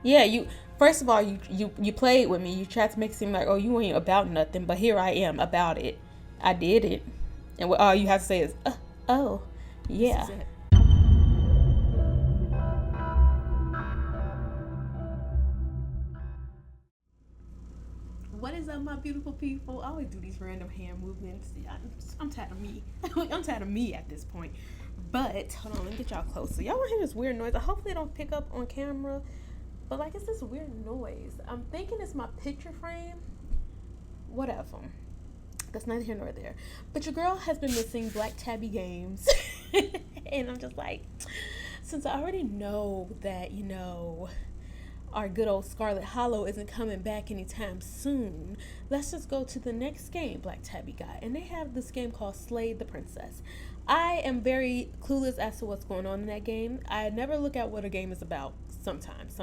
Yeah, you first of all you played with me. You tried to make it seem like, oh, you ain't about nothing, but here I am about it. I did it, and what all you have to say is, oh, yeah. This is it. What is up, my beautiful people? I always do these random hand movements. I'm tired of me. I'm tired of me at this point. But hold on, let me get y'all closer. Y'all want to hear this weird noise? Hopefully, it don't pick up on camera. But like, it's this weird noise. I'm thinking it's my picture frame. Whatever. That's neither here nor there. But your girl has been missing Black Tabby Games. And I'm just like, since I already know that, our good old Scarlet Hollow isn't coming back anytime soon, let's just go to the next game Black Tabby got. And they have this game called Slay the Princess. I am very clueless as to what's going on in that game. I never look at what a game is about. Sometimes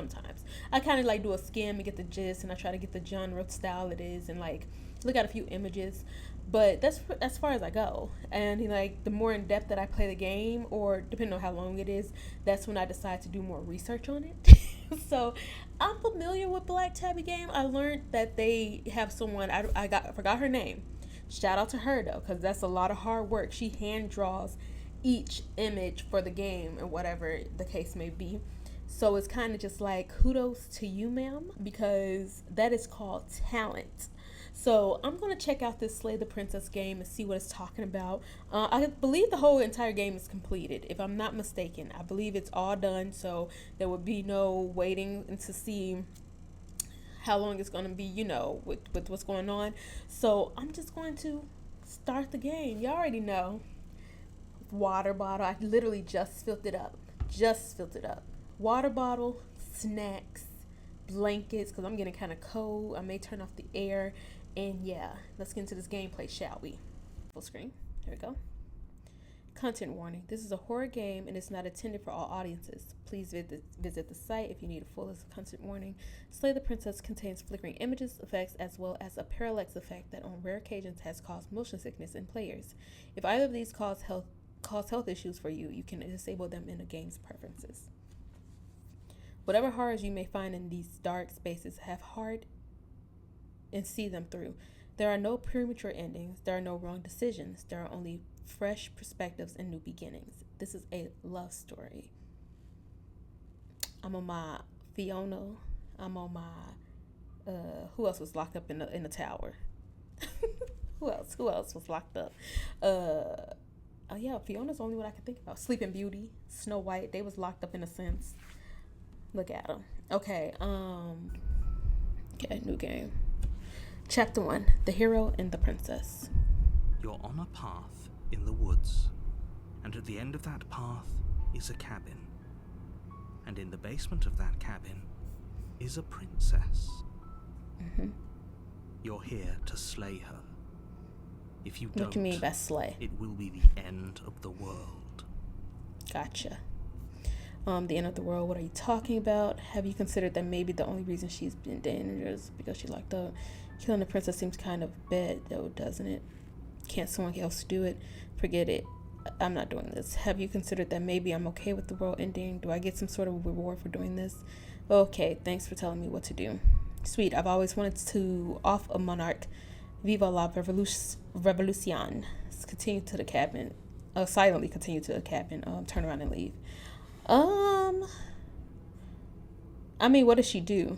I kind of like do a skim and get the gist, and I try to get the genre style it is, and like look at a few images, but that's as far as I go. And like the more in depth that I play the game, or depending on how long it is, that's when I decide to do more research on it. So I'm familiar with Black Tabby Game. I learned that they have someone, I forgot her name. Shout out to her though, because that's a lot of hard work. She hand draws each image for the game and whatever the case may be. So it's kind of just like kudos to you, ma'am, because that is called talent. So I'm going to check out this Slay the Princess game and see what it's talking about. I believe the whole entire game is completed, if I'm not mistaken. I believe it's all done, so there would be no waiting to see how long it's going to be, with what's going on. So I'm just going to start the game. You already know. Water bottle. I literally just filled it up. Water bottle, snacks, blankets, because I'm getting kind of cold. I may turn off the air. And yeah, let's get into this gameplay, shall we? Full screen. Here we go. Content warning. This is a horror game and it's not intended for all audiences. Please visit the site if you need a full list of content warning. Slay the Princess contains flickering images, effects, as well as a parallax effect that on rare occasions has caused motion sickness in players. If either of these cause health issues for you, you can disable them in the game's preferences. Whatever horrors you may find in these dark spaces, have heart and see them through. There are no premature endings. There are no wrong decisions. There are only fresh perspectives and new beginnings. This is a love story. I'm on my Fiona. I'm on my who else was locked up in the tower? Who else was locked up? Oh yeah, Fiona's the only one I can think about. Sleeping Beauty, Snow White, they was locked up in a sense. Look at them. Okay, new game. Chapter 1, The Hero and the Princess. You're on a path in the woods, and at the end of that path is a cabin. And in the basement of that cabin is a princess. Mm-hmm. You're here to slay her. If you don't, what do you mean by slay? It will be the end of the world. Gotcha. The end of the world, what are you talking about? Have you considered that maybe the only reason she's been dangerous because she locked up? Killing the princess seems kind of bad though, doesn't it? Can't someone else do it? Forget it. I'm not doing this. Have you considered that maybe I'm okay with the world ending? Do I get some sort of reward for doing this? Okay, thanks for telling me what to do. Sweet, I've always wanted to off a monarch. Viva la revolution. Continue to the cabin. Silently continue to the cabin. Turn around and leave. I mean, what does she do?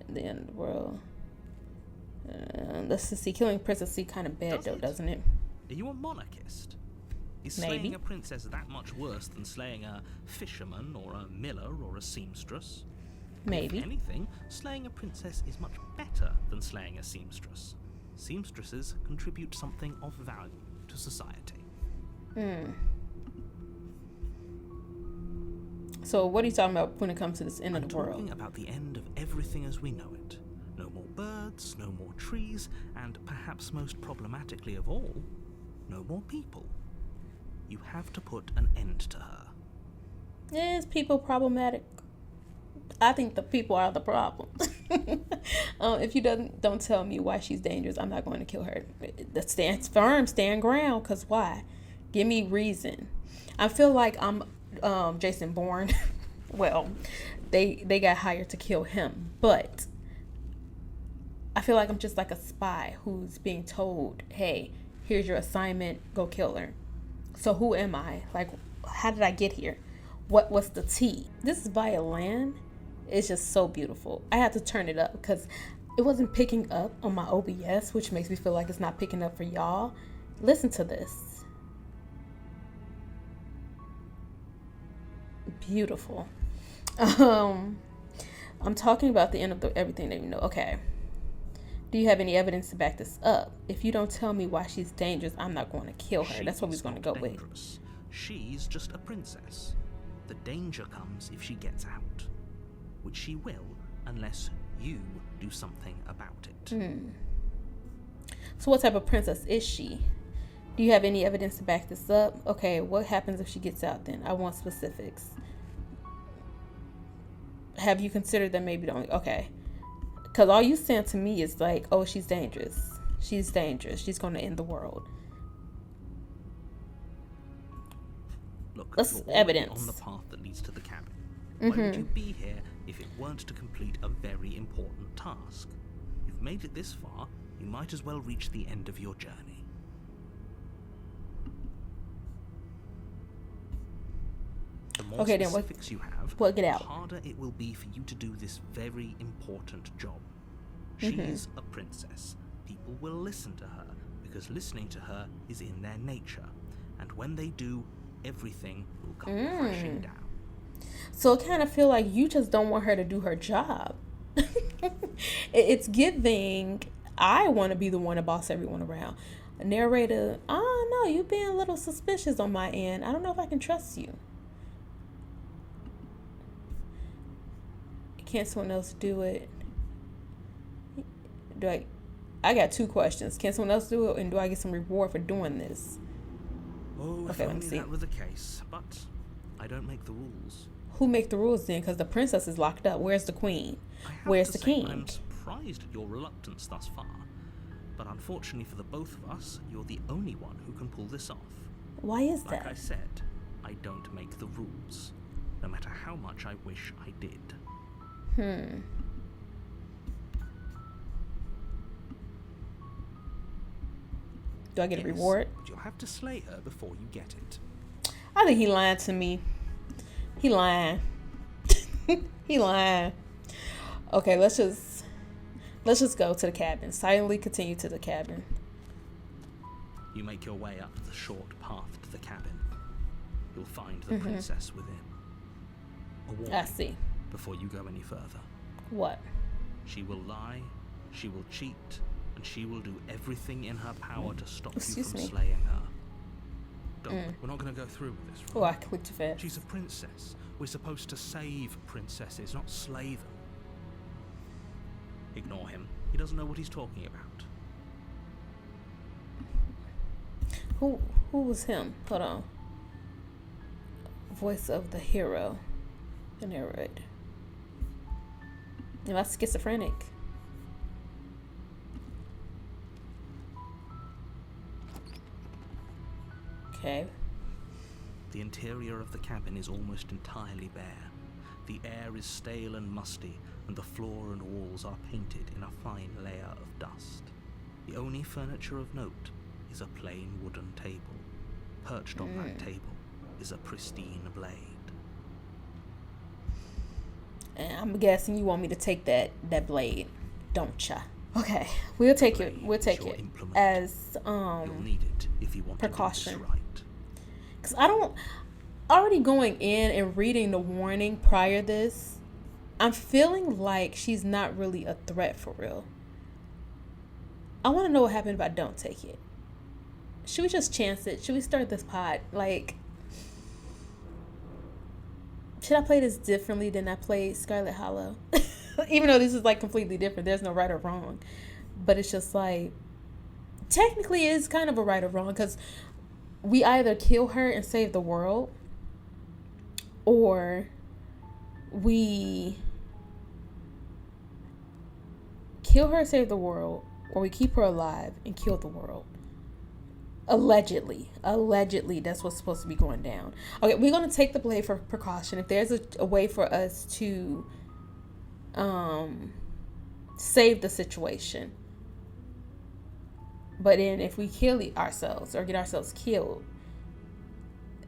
At the end of the world. Let's just see. Killing princess seems kind of bad, doesn't it? Are you a monarchist? Is Maybe. Slaying a princess that much worse than slaying a fisherman or a miller or a seamstress? Maybe. If anything, slaying a princess is much better than slaying a seamstress. Seamstresses contribute something of value to society. So what are you talking about when it comes to this end of the world? I'm talking about the end of everything as we know it. No more birds, no more trees, and perhaps most problematically of all, no more people. You have to put an end to her. Is people problematic? I think the people are the problem. If you don't tell me why she's dangerous, I'm not going to kill her. Stand firm, stand ground, because why? Give me reason. I feel like I'm Jason Bourne Well, they got hired to kill him, but I feel like I'm just like a spy who's being told, hey, here's your assignment, go kill her. So who am I? Like, how did I get here? What's the T? This is by a land. It's just so beautiful. I had to turn it up because it wasn't picking up on my OBS, which makes me feel like it's not picking up for y'all. Listen to this. Beautiful. I'm talking about the end of everything that you know. Okay. Do you have any evidence to back this up? If you don't tell me why she's dangerous, I'm not going to kill her. That's what we're going to go with. She's just a princess. The danger comes if she gets out, which she will unless you do something about it. So what type of princess is she? Do you have any evidence to back this up? Okay, what happens if she gets out then? I want specifics. Have you considered that maybe don't? Okay. Because all you saying to me is like, oh, she's dangerous. She's dangerous. She's going to end the world. Look, that's you're evidence. On the path that leads to the cabin. Why would you be here if it weren't to complete a very important task? You've made it this far, you might as well reach the end of your journey. The more specifics you have, the harder it will be for you to do this very important job. She's a princess. People will listen to her because listening to her is in their nature. And when they do, everything will come crashing down. So I kind of feel like you just don't want her to do her job. It's giving, I want to be the one to boss everyone around. A narrator, oh no, you're being a little suspicious on my end. I don't know if I can trust you. Can someone else do it? I got two questions. Can someone else do it, and do I get some reward for doing this? Oh, if only that were the case, but I don't make the rules. Who make the rules then? Because the princess is locked up. Where's the queen? Where's the king? I'm surprised at your reluctance thus far, but unfortunately for the both of us, you're the only one who can pull this off. Why is that? Like I said, I don't make the rules, no matter how much I wish I did. Do I get a reward? You'll have to slay her before you get it. I think he lied to me. He lying. He lying. Okay, let's just go to the cabin. Silently continue to the cabin. You make your way up the short path to the cabin. You'll find the princess within. A warning I see. Before you go any further. What? She will lie, she will cheat, and she will do everything in her power to stop you from slaying her. Don't. We're not going to go through with this, right? Oh, I clicked too fast. She's a princess. We're supposed to save princesses, not slay them. Ignore him. He doesn't know what he's talking about. Who was him? Hold on. Voice of the hero. The narrator. Am I schizophrenic? Okay. The interior of the cabin is almost entirely bare. The air is stale and musty, and the floor and walls are painted in a fine layer of dust. The only furniture of note is a plain wooden table. Perched on that table is a pristine blade. And I'm guessing you want me to take that blade, don't ya? Okay, we'll take it. We'll take it as You'll need it if you want precaution. To do this right. Because I don't. Already going in and reading the warning prior to this, I'm feeling like she's not really a threat for real. I want to know what happened if I don't take it. Should we just chance it? Should we start this pod? Like, should I play this differently than I played Scarlet Hollow? Even though this is like completely different. There's no right or wrong. But it's just like, technically it is kind of a right or wrong because we either kill her and save the world, or we kill her and save the world, or we keep her alive and kill the world. Allegedly, that's what's supposed to be going down. Okay, we're gonna take the blade for precaution. If there's a way for us to save the situation, but then if we kill ourselves or get ourselves killed,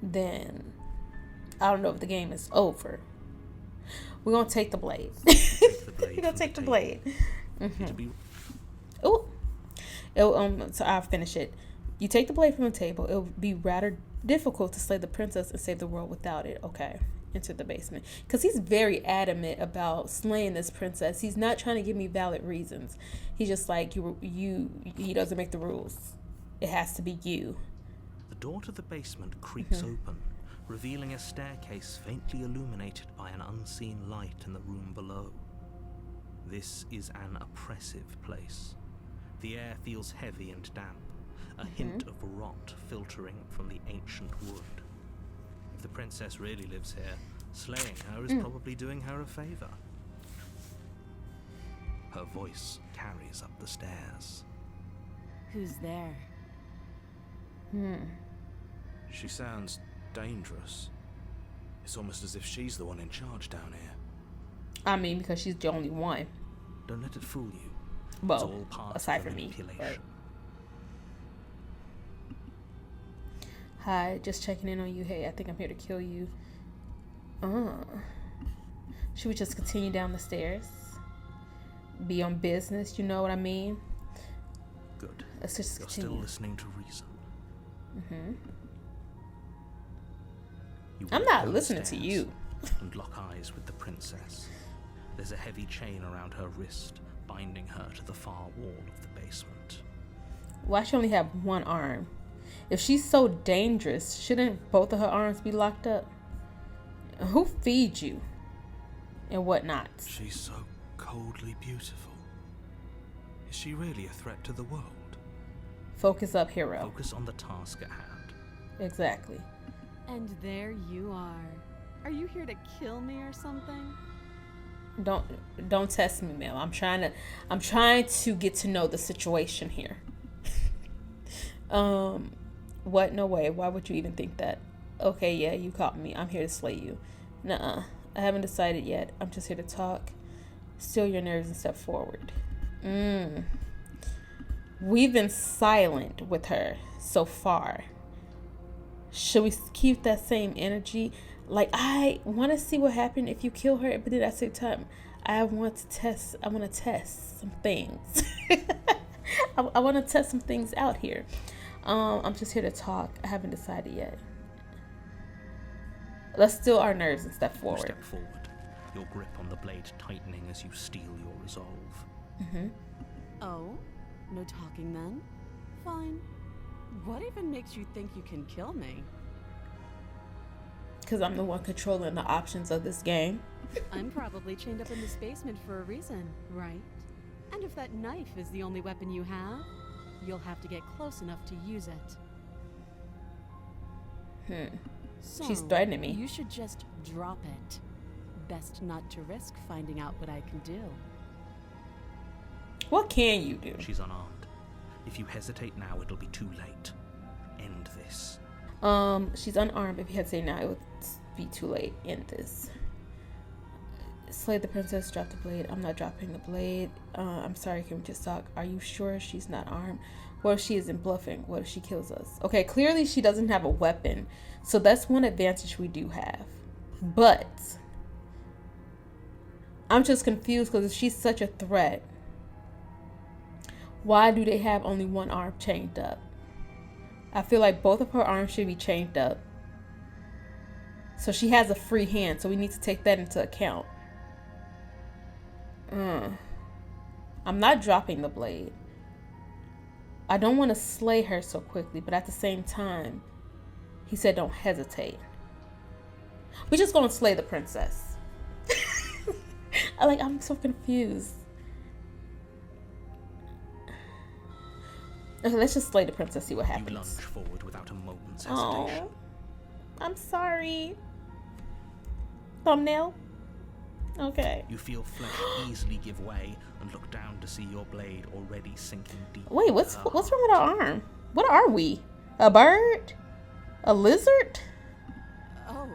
then I don't know if the game is over. We're gonna take the blade. We're gonna take the blade. Oh, so I'll finish it. You take the blade from the table. It will be rather difficult to slay the princess and save the world without it. Okay, into the basement. Because he's very adamant about slaying this princess. He's not trying to give me valid reasons. He's just like, he doesn't make the rules. It has to be you. The door to the basement creaks open, revealing a staircase faintly illuminated by an unseen light in the room below. This is an oppressive place. The air feels heavy and damp, a hint of rot filtering from the ancient wood. If the princess really lives here, slaying her is probably doing her a favor. Her voice carries up the stairs. Who's there? She sounds dangerous. It's almost as if she's the one in charge down here. I mean, because she's the only one. Don't let it fool you. Well, it's all part aside of the from me. manipulation. Right. Hi, just checking in on you. Hey, I think I'm here to kill you. Should we just continue down the stairs? Be on business, you know what I mean? Good. Let's just You're continue. still listening to reason. You I'm walk not down the listening to stairs you. and lock eyes with the princess. There's a heavy chain around her wrist, binding her to the far wall of the basement. Why she only have one arm? If she's so dangerous, shouldn't both of her arms be locked up? Who feeds you? And whatnot? She's so coldly beautiful. Is she really a threat to the world? Focus up, hero. Focus on the task at hand. Exactly. And there you are. Are you here to kill me or something? Don't test me, Mel. I'm trying to get to know the situation here. What? No way. Why would you even think that? Okay, yeah, you caught me. I'm here to slay you. Nuh-uh. I haven't decided yet. I'm just here to talk. Still your nerves and step forward. We've been silent with her so far. Should we keep that same energy? Like, I want to see what happened if you kill her, but then at the same time, I want to test some things. I want to test some things out here. I'm just here to talk. I haven't decided yet. Let's still our nerves and step You forward. step forward, your grip on the blade tightening as you steel your resolve. Oh? No talking then? Fine. What even makes you think you can kill me? Because I'm the one controlling the options of this game. I'm probably chained up in this basement for a reason, right? And if that knife is the only weapon you have, you'll have to get close enough to use it. So, She's threatening me. You should just drop it. Best not to risk finding out what I can do. What can you do? She's unarmed. If you hesitate now, it'll be too late. End this. She's unarmed. If you had to say now, it would be too late. End this. Slay the princess, drop the blade. I'm not dropping the blade. I'm sorry, can we just talk? Are you sure she's not armed? What if she isn't bluffing? What if she kills us? Okay, clearly she doesn't have a weapon. So that's one advantage we do have. But I'm just confused because if she's such a threat, why do they have only one arm chained up? I feel like both of her arms should be chained up. So she has a free hand, so we need to take that into account. I'm not dropping the blade. I don't want to slay her so quickly, but at the same time, he said don't hesitate. We're just going to slay the princess. I'm so confused. Okay, let's just slay the princess, see what You happens. lunge forward without a moment's hesitation. Oh, I'm sorry. Thumbnail? Okay. You feel flesh easily give way and look down to see your blade already sinking deep. Wait, into what's her wrong heart. with our arm? What are we? A bird? A lizard? Oh,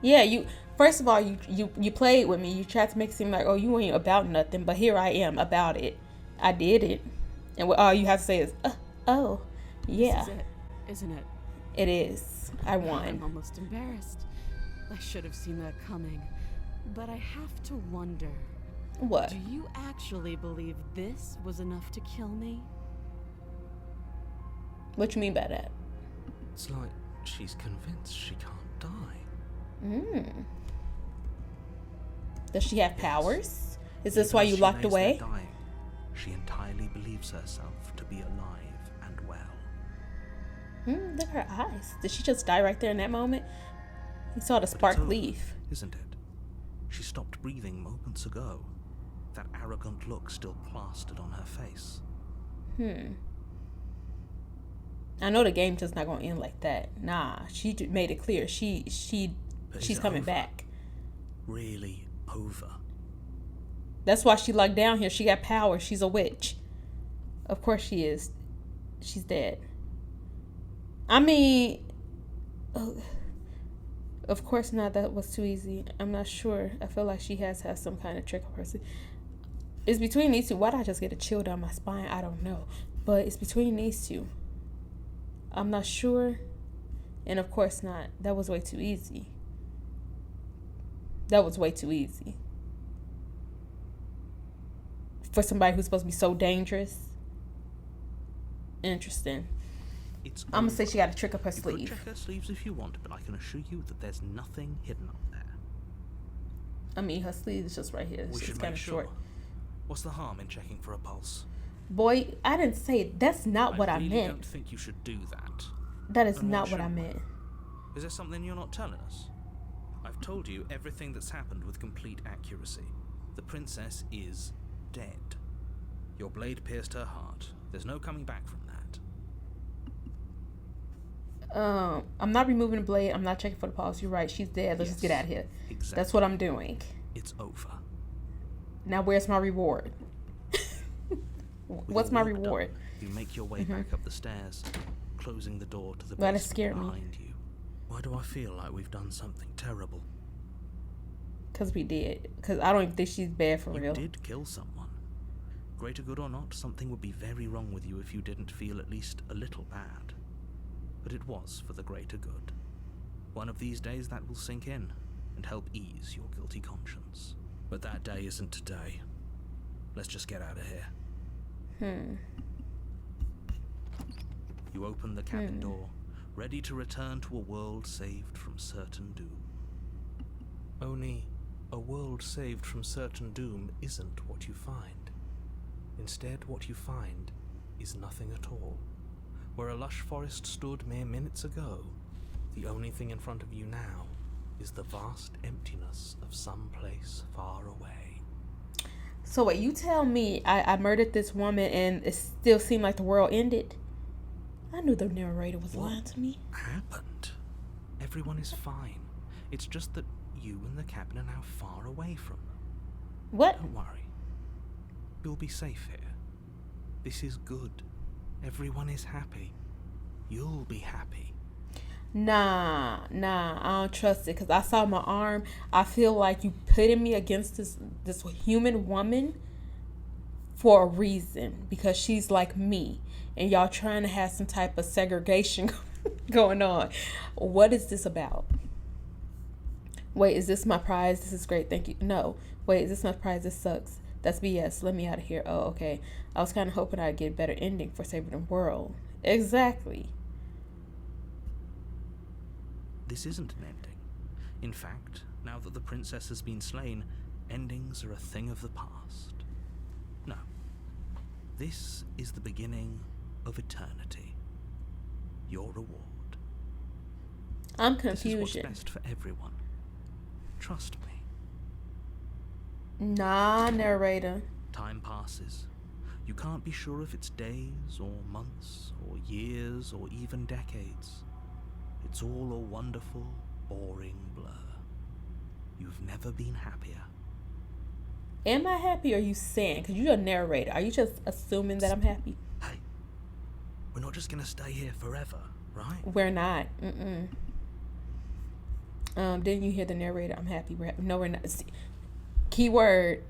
Yeah, you. First of all, you played with me. You tried to make it seem like, oh, you ain't about nothing, but here I am about it. I did it, and all you have to say is, oh, yeah, this is it, isn't it? it is. I I'm won. almost embarrassed. I should have seen that coming. But I have to wonder, What? do you actually believe this was enough to kill me? What you mean by that? It's like she's convinced she can't die. Does she have powers? Is this Even why as you she locked lays there away? dying, she entirely believes herself to be alive and well. Look at her eyes. Did she just die right there in that moment? You saw the But spark it's over, leave. isn't it? She stopped breathing moments ago. That arrogant look still plastered on her face. I know the game just not gonna end like that. Nah, she made it clear. But She's is it coming over? back. Really over. That's why she locked down here. She got power. She's a witch. Of course she is. She's dead. I mean, of course not. That was too easy. I'm not sure. I feel like she has some kind of trick up her sleeve. It's between these two. Why did I just get a chill down my spine? I don't know. But it's between these two. I'm not sure. And of course not. That was way too easy. That was way too easy. For somebody who's supposed to be so dangerous. Interesting. It's I'm gonna say over. she got a trick up her You could sleeve. check her sleeves if you want, but I can assure you that there's nothing hidden up there. I mean, her sleeve is just right here. We It's should kind make of sure. short. What's the harm in checking for a pulse? Boy, I didn't say it. That's not what I really meant. don't think you should do that. That is Then why not what I shouldn't we? meant. Is there something you're not telling us? I've told you everything that's happened with complete accuracy. The princess is dead. Your blade pierced her heart. There's no coming back from that. I'm not removing the blade. I'm not checking for the pulse. You're right. She's dead. Let's just get Yes, out of here. Exactly. That's what I'm doing. It's over. Now, where's my reward? With What's your my work done, reward? You make your way back up the stairs, closing the door to the That basement scared me. behind you. Why do I feel like we've done something terrible? Because we did. Because I don't even think she's bad for You real. did kill someone. Greater good or not, something would be very wrong with you if you didn't feel at least a little bad. But it was for the greater good. One of these days that will sink in and help ease your guilty conscience. But that day isn't today. Let's just get out of here. You open the cabin door, ready to return to a world saved from certain doom. Only, a world saved from certain doom isn't what you find. Instead, what you find is nothing at all. Where a lush forest stood mere minutes ago, the only thing in front of you now is the vast emptiness of some place far away. So wait, you tell me I murdered this woman and it still seemed like the world ended? I knew the narrator was lying to me. Happened? Everyone is fine. It's just that you and the cabin are now far away from them. What? Don't worry. You'll be safe here. This is good. Everyone is happy. You'll be happy. Nah, I don't trust it because I saw my arm. I feel like you pitted me against this human woman for a reason because she's like me and y'all trying to have some type of segregation going on. What is this about? Wait, is this my prize? This is great, thank you. No, wait, is this my prize? This sucks. That's BS. Let me out of here. Oh, okay. I was kind of hoping I'd get a better ending for saving the world. Exactly. This isn't an ending. In fact, now that the princess has been slain, endings are a thing of the past. No. This is the beginning of eternity. Your reward. I'm This is what's confusion. best for everyone. Trust me. Nah, narrator. Time passes. You can't be sure if it's days or months or years or even decades. It's all a wonderful, boring blur. You've never been happier. Am I happy or are you saying? Because you're a narrator. Are you just assuming that I'm happy? Hey, We're not just gonna stay here forever, right? We're not. Didn't you hear the narrator? I'm happy. We're happy. No, we're not. See, keyword.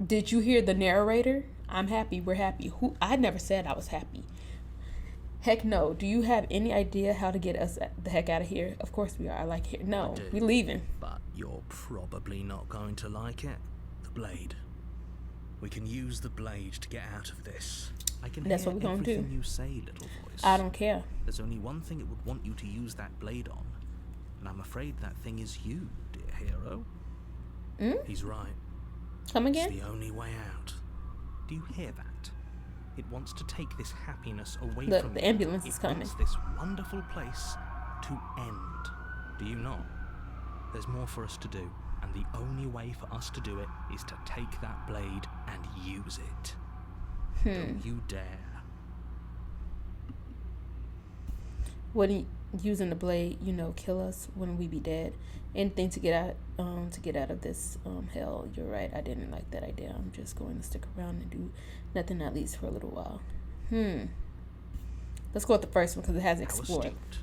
Did you hear the narrator? I'm happy. We're happy. Who? I never said I was happy. Heck no. Do you have any idea how to get us the heck out of here? Of course we are. I like here. No, we leaving. But you're probably not going to like it. The blade. We can use the blade to get out of this. I can That's hear what we're gonna do. everything you say, little voice. I don't care. There's only one thing it would want you to use that blade on, and I'm afraid that thing is you, dear hero. He's right. Come again? It's the only way out. Do you hear that? It wants to take this happiness away Look, from the you. ambulance is coming. It wants this wonderful place to end. Do you not? There's more for us to do, and the only way for us to do it is to take that blade and use it. Don't you dare. Wouldn't using the blade, kill us? Wouldn't we be dead? Anything to get out of this hell. You're right. I didn't like that idea. I'm just going to stick around and do nothing, at least for a little while. Let's go with the first one because it has How explored. astute.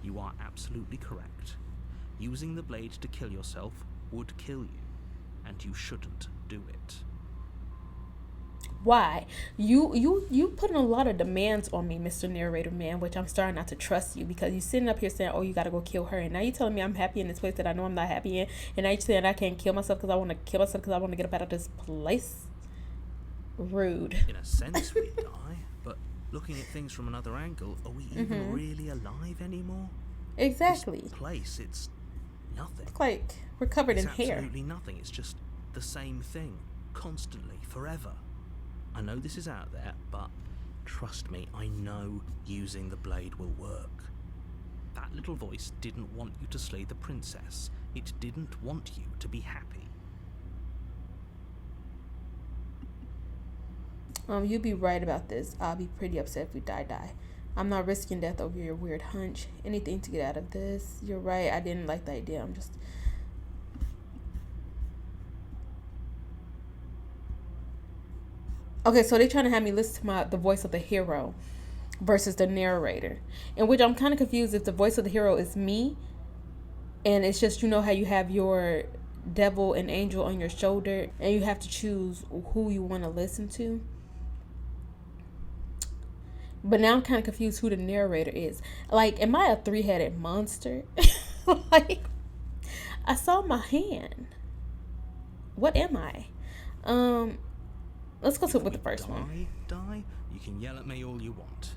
You are absolutely correct. Using the blade to kill yourself would kill you, and you shouldn't do it. Why? You putting a lot of demands on me, Mr. Narrator Man, which I'm starting not to trust you because you're sitting up here saying, oh, you got to go kill her. And now you're telling me I'm happy in this place that I know I'm not happy in. And now you're saying I can't kill myself because I want to kill myself because I want to get up out of this place. Rude. In a sense, we die, but looking at things from another angle, are we even really alive anymore? Exactly. This place, it's nothing. It's like we're covered It's in hair. absolutely nothing. It's just the same thing, constantly, forever. I know this is out there, but trust me, I know using the blade will work. That little voice didn't want you to slay the princess. It didn't want you to be happy. You'd be right about this. I'll be pretty upset if we die. I'm not risking death over your weird hunch. Anything to get out of this. You're right. I didn't like the idea. I'm just... Okay, so they're trying to have me listen to the voice of the hero versus the narrator. In which I'm kind of confused if the voice of the hero is me. And it's just, how you have your devil and angel on your shoulder. And you have to choose who you want to listen to. But now I'm kind of confused who the narrator is. Like, am I a 3-headed monster? Like, I saw my hand. What am I? Let's go with the first one. Die? You can yell at me all you want.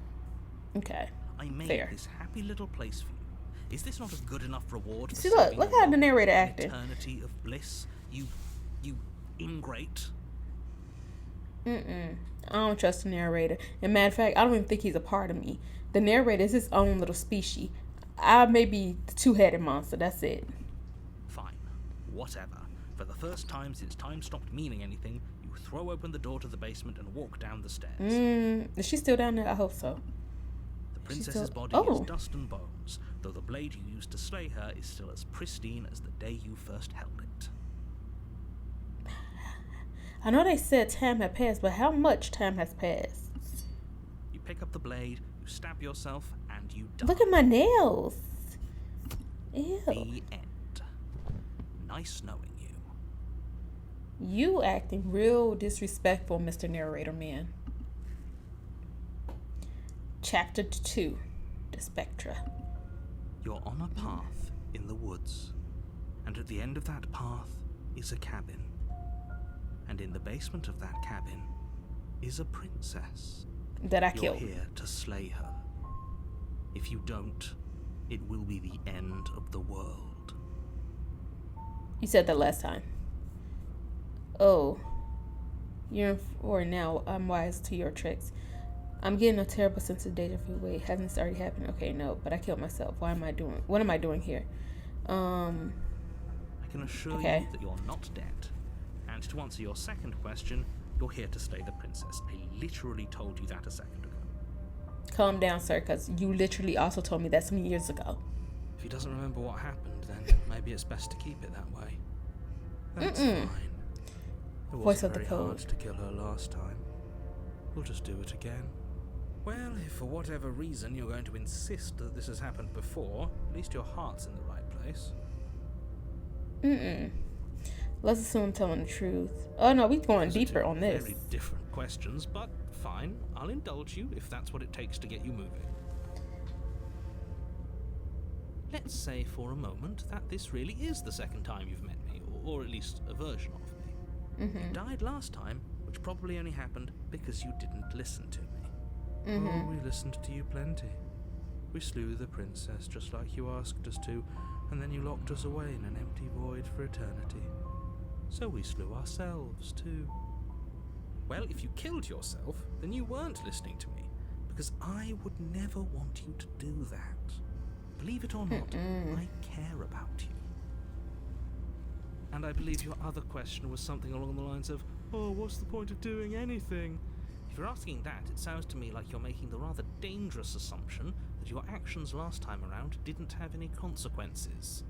Okay. I made Fair. this happy little place for you. Is this not a good enough reward for See, saving look your how the narrator an acted. eternity of bliss? You ingrate. I don't trust the narrator. And matter of fact, I don't even think he's a part of me. The narrator is his own little species. I may be the 2-headed monster. That's it. Fine. Whatever. For the first time since time stopped meaning anything, you throw open the door to the basement and walk down the stairs. Is she still down there? I hope so. The princess's body is dust and bones, though the blade you used to slay her is still as pristine as the day you first held it. I know they said time had passed, but how much time has passed? You pick up the blade, you stab yourself, and you die. Look at my nails. Ew. The end. Nice knowing you. You acting real disrespectful, Mr. Narrator Man. Chapter 2. The Spectra. You're on a path in the woods, and at the end of that path is a cabin. And in the basement of that cabin is a princess. That I You're killed. here to slay her. If you don't, it will be the end of the world. You said that last time. Oh. You're in for now. I'm wise to your tricks. I'm getting a terrible sense of deja vu. Wait, hasn't this already happened? Okay, no, but I killed myself. What am I doing here? I can assure you that you're not dead. And to answer your second question, you're here to slay the princess. I literally told you that a second ago. Calm down, sir, because you literally also told me that some years ago. If he doesn't remember what happened, then maybe it's best to keep it that way. That's fine. It Voice wasn't of the very hard code. to kill her last time. We'll just do it again. Well, if for whatever reason you're going to insist that this has happened before, at least your heart's in the right place. Let's assume I'm telling the truth. Oh no, we're going Those are deeper two on this. Very different questions, but fine. I'll indulge you if that's what it takes to get you moving. Let's say for a moment that this really is the second time you've met me, or at least a version of me. You died last time, which probably only happened because you didn't listen to me. Oh, we listened to you plenty. We slew the princess just like you asked us to, and then you locked us away in an empty void for eternity. So we slew ourselves too. Well, if you killed yourself, then you weren't listening to me, because I would never want you to do that. Believe it or not, I care about you. And I believe your other question was something along the lines of, oh, what's the point of doing anything? If you're asking that, it sounds to me like you're making the rather dangerous assumption that your actions last time around didn't have any consequences.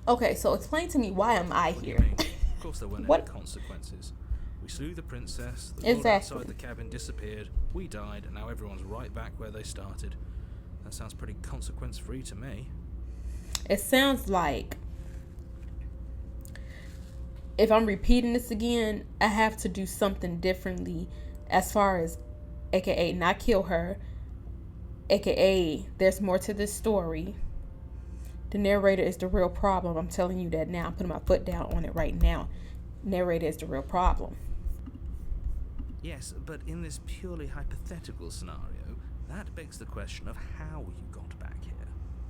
Okay, so explain to me, why am I What do you here? mean? Of course there weren't any consequences. We slew the princess, the world outside the cabin disappeared, we died, and now everyone's right back where they started. That sounds pretty consequence-free to me. It sounds like if I'm repeating this again, I have to do something differently as far as, aka not kill her, aka there's more to this story. The narrator is the real problem. I'm telling you that now. I'm putting my foot down on it right now. Narrator is the real problem. Yes, but in this purely hypothetical scenario, that begs the question of how you got back here.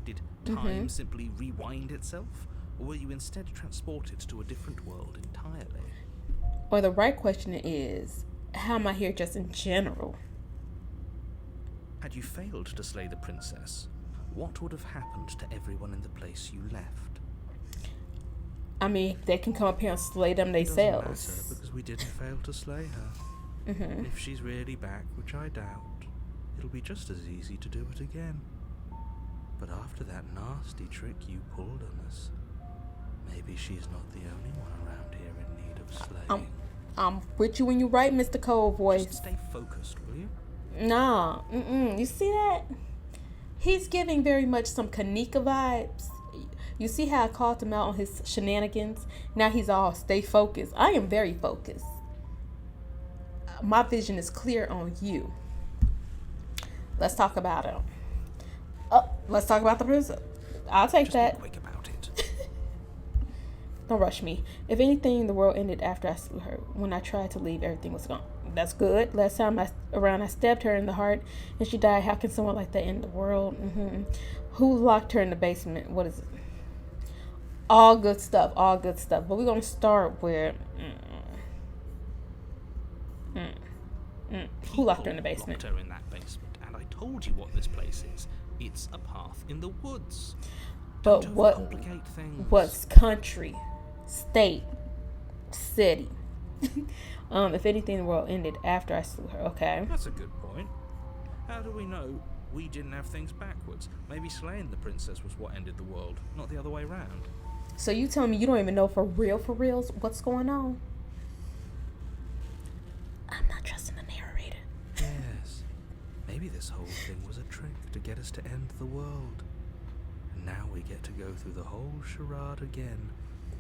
Did time simply rewind itself? Or were you instead transported to a different world entirely? Or the right question is, how am I here just in general? Had you failed to slay the princess, what would have happened to everyone in the place you left? I mean, they can come up here and slay them It doesn't themselves. matter, because we didn't fail to slay her. And if she's really back, which I doubt, it'll be just as easy to do it again. But after that nasty trick you pulled on us, maybe she's not the only one around here in need of slaying. I'm with you when you right, Mr. Cold Voice. Just stay focused, will you? Nah, you see that? He's giving very much some Kanika vibes. You see how I called him out on his shenanigans? Now he's all stay focused. I am very focused. My vision is clear on you. Let's talk about it. Let's talk about the prison. I'll take Just that. be quick about it. Don't rush me. If anything, the world ended after I slew her. When I tried to leave, everything was gone. That's good. Last time I stabbed her in the heart and she died. How can someone like that end the world? Who locked her in the basement? What is it? All good stuff. All good stuff. But we're going to start with... Who locked her in the basement? Locked her in that basement, and I told you what this place is. It's a path in the woods. But Don't what? overcomplicate things. What's country, state, city? If anything, the world ended after I slew her. Okay. That's a good point. How do we know we didn't have things backwards? Maybe slaying the princess was what ended the world, not the other way round. So you telling me you don't even know for reals what's going on? I'm not trusting the narrator. Yes. Maybe this whole thing was a trick to get us to end the world. And now we get to go through the whole charade again,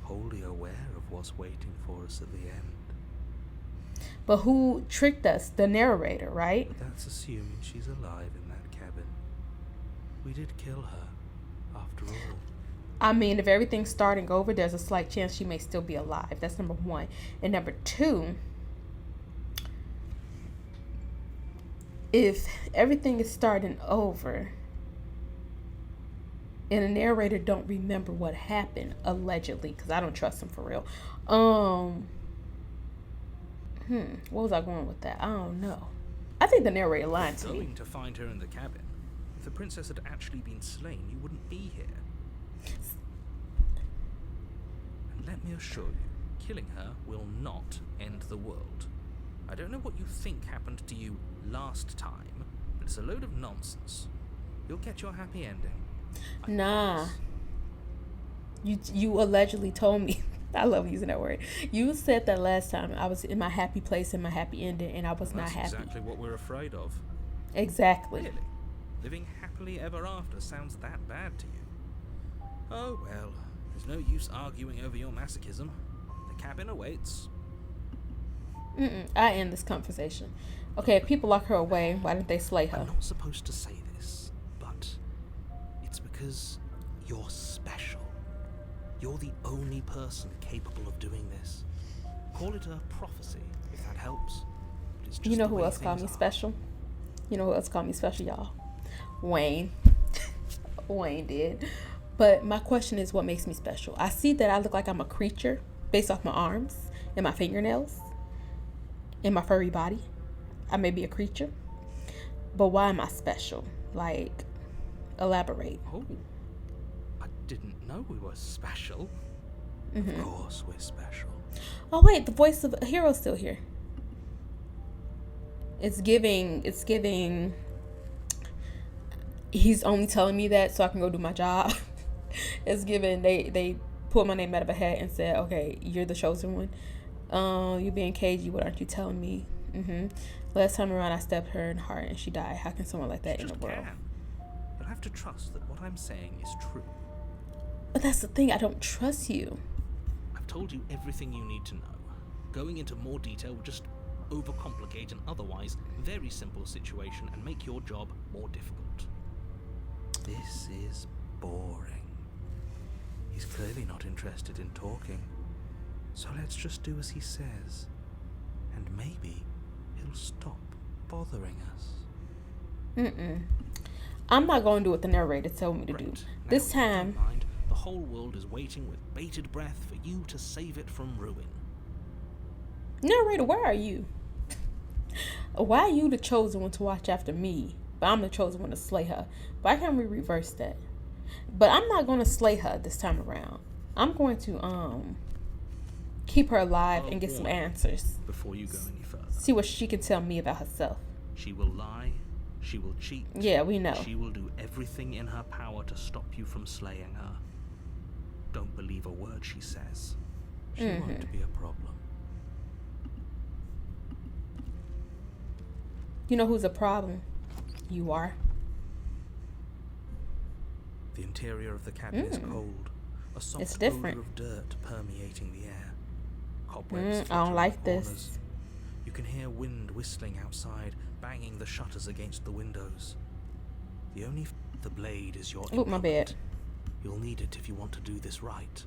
wholly aware of what's waiting for us at the end. But who tricked us? The narrator, right? But that's assuming she's alive in that cabin. We did kill her, after all. I mean, if everything's starting over, there's a slight chance she may still be alive. That's number one. And number two, if everything is starting over and the narrator don't remember what happened, allegedly, because I don't trust him for real. What was I going with that? I don't know. I think the narrator lied to me. Going to find her in the cabin. If the princess had actually been slain, you wouldn't be here. And let me assure you, killing her will not end the world. I don't know what you think happened to you last time, but it's a load of nonsense. You'll get your happy ending. I Nah. promise. You allegedly told me I love using that word. You said that last time. I was in my happy place, in my happy ending, and I was not happy. That's exactly what we're afraid of. Exactly. Really? Living happily ever after sounds that bad to you? Oh well, there's no use arguing over your masochism. The cabin awaits. I end this conversation. Okay, if people lock her away, why didn't they slay her? I'm not supposed to say this, but it's because you're special. You're the only person capable of doing this. Call it a prophecy, if that helps. But it's just You know the who way else called me things are. special? You know who else called me special, y'all? Wayne. Wayne did. But my question is, what makes me special? I see that I look like I'm a creature based off my arms and my fingernails and my furry body. I may be a creature. But why am I special? Like, elaborate. Oh, I didn't know we were special. Mm-hmm. Of course we're special. Oh wait, the voice of a hero's still here. It's giving he's only telling me that so I can go do my job. It's giving they pulled my name out of a hat and said, okay, you're the chosen one. You being cagey, what aren't you telling me? Last time around I stabbed her in the heart and she died. How can someone like that You in the just world? can. You'll have to trust that what I'm saying is true. But that's the thing, I don't trust you. I've told you everything you need to know. Going into more detail would just overcomplicate an otherwise very simple situation and make your job more difficult. This is boring. He's clearly not interested in talking. So let's just do as he says. And maybe he'll stop bothering us. I'm not going to do what the narrator told me to do. Great. Now, This if you don't time, mind, the whole world is waiting with bated breath for you to save it from ruin. narrator, where are you? Why are you the chosen one to watch after me, but I'm the chosen one to slay her? Why can't we reverse that? But I'm not going to slay her this time around. I'm going to keep her alive and get some answers. Before you go any further, See what she can tell me about herself. she will lie, she will cheat. Yeah, we know. She will do everything in her power to stop you from slaying her. Don't believe a word she says. She won't be a problem. You know who's a problem? You are. The interior of the cabin is cold. A soft It's different. odor of dirt permeating the air. Cobwebs I don't fluttering like in this. corners. You can hear wind whistling outside, banging the shutters against the windows. The blade is your Oop, my bad. implement. You'll need it if you want to do this right.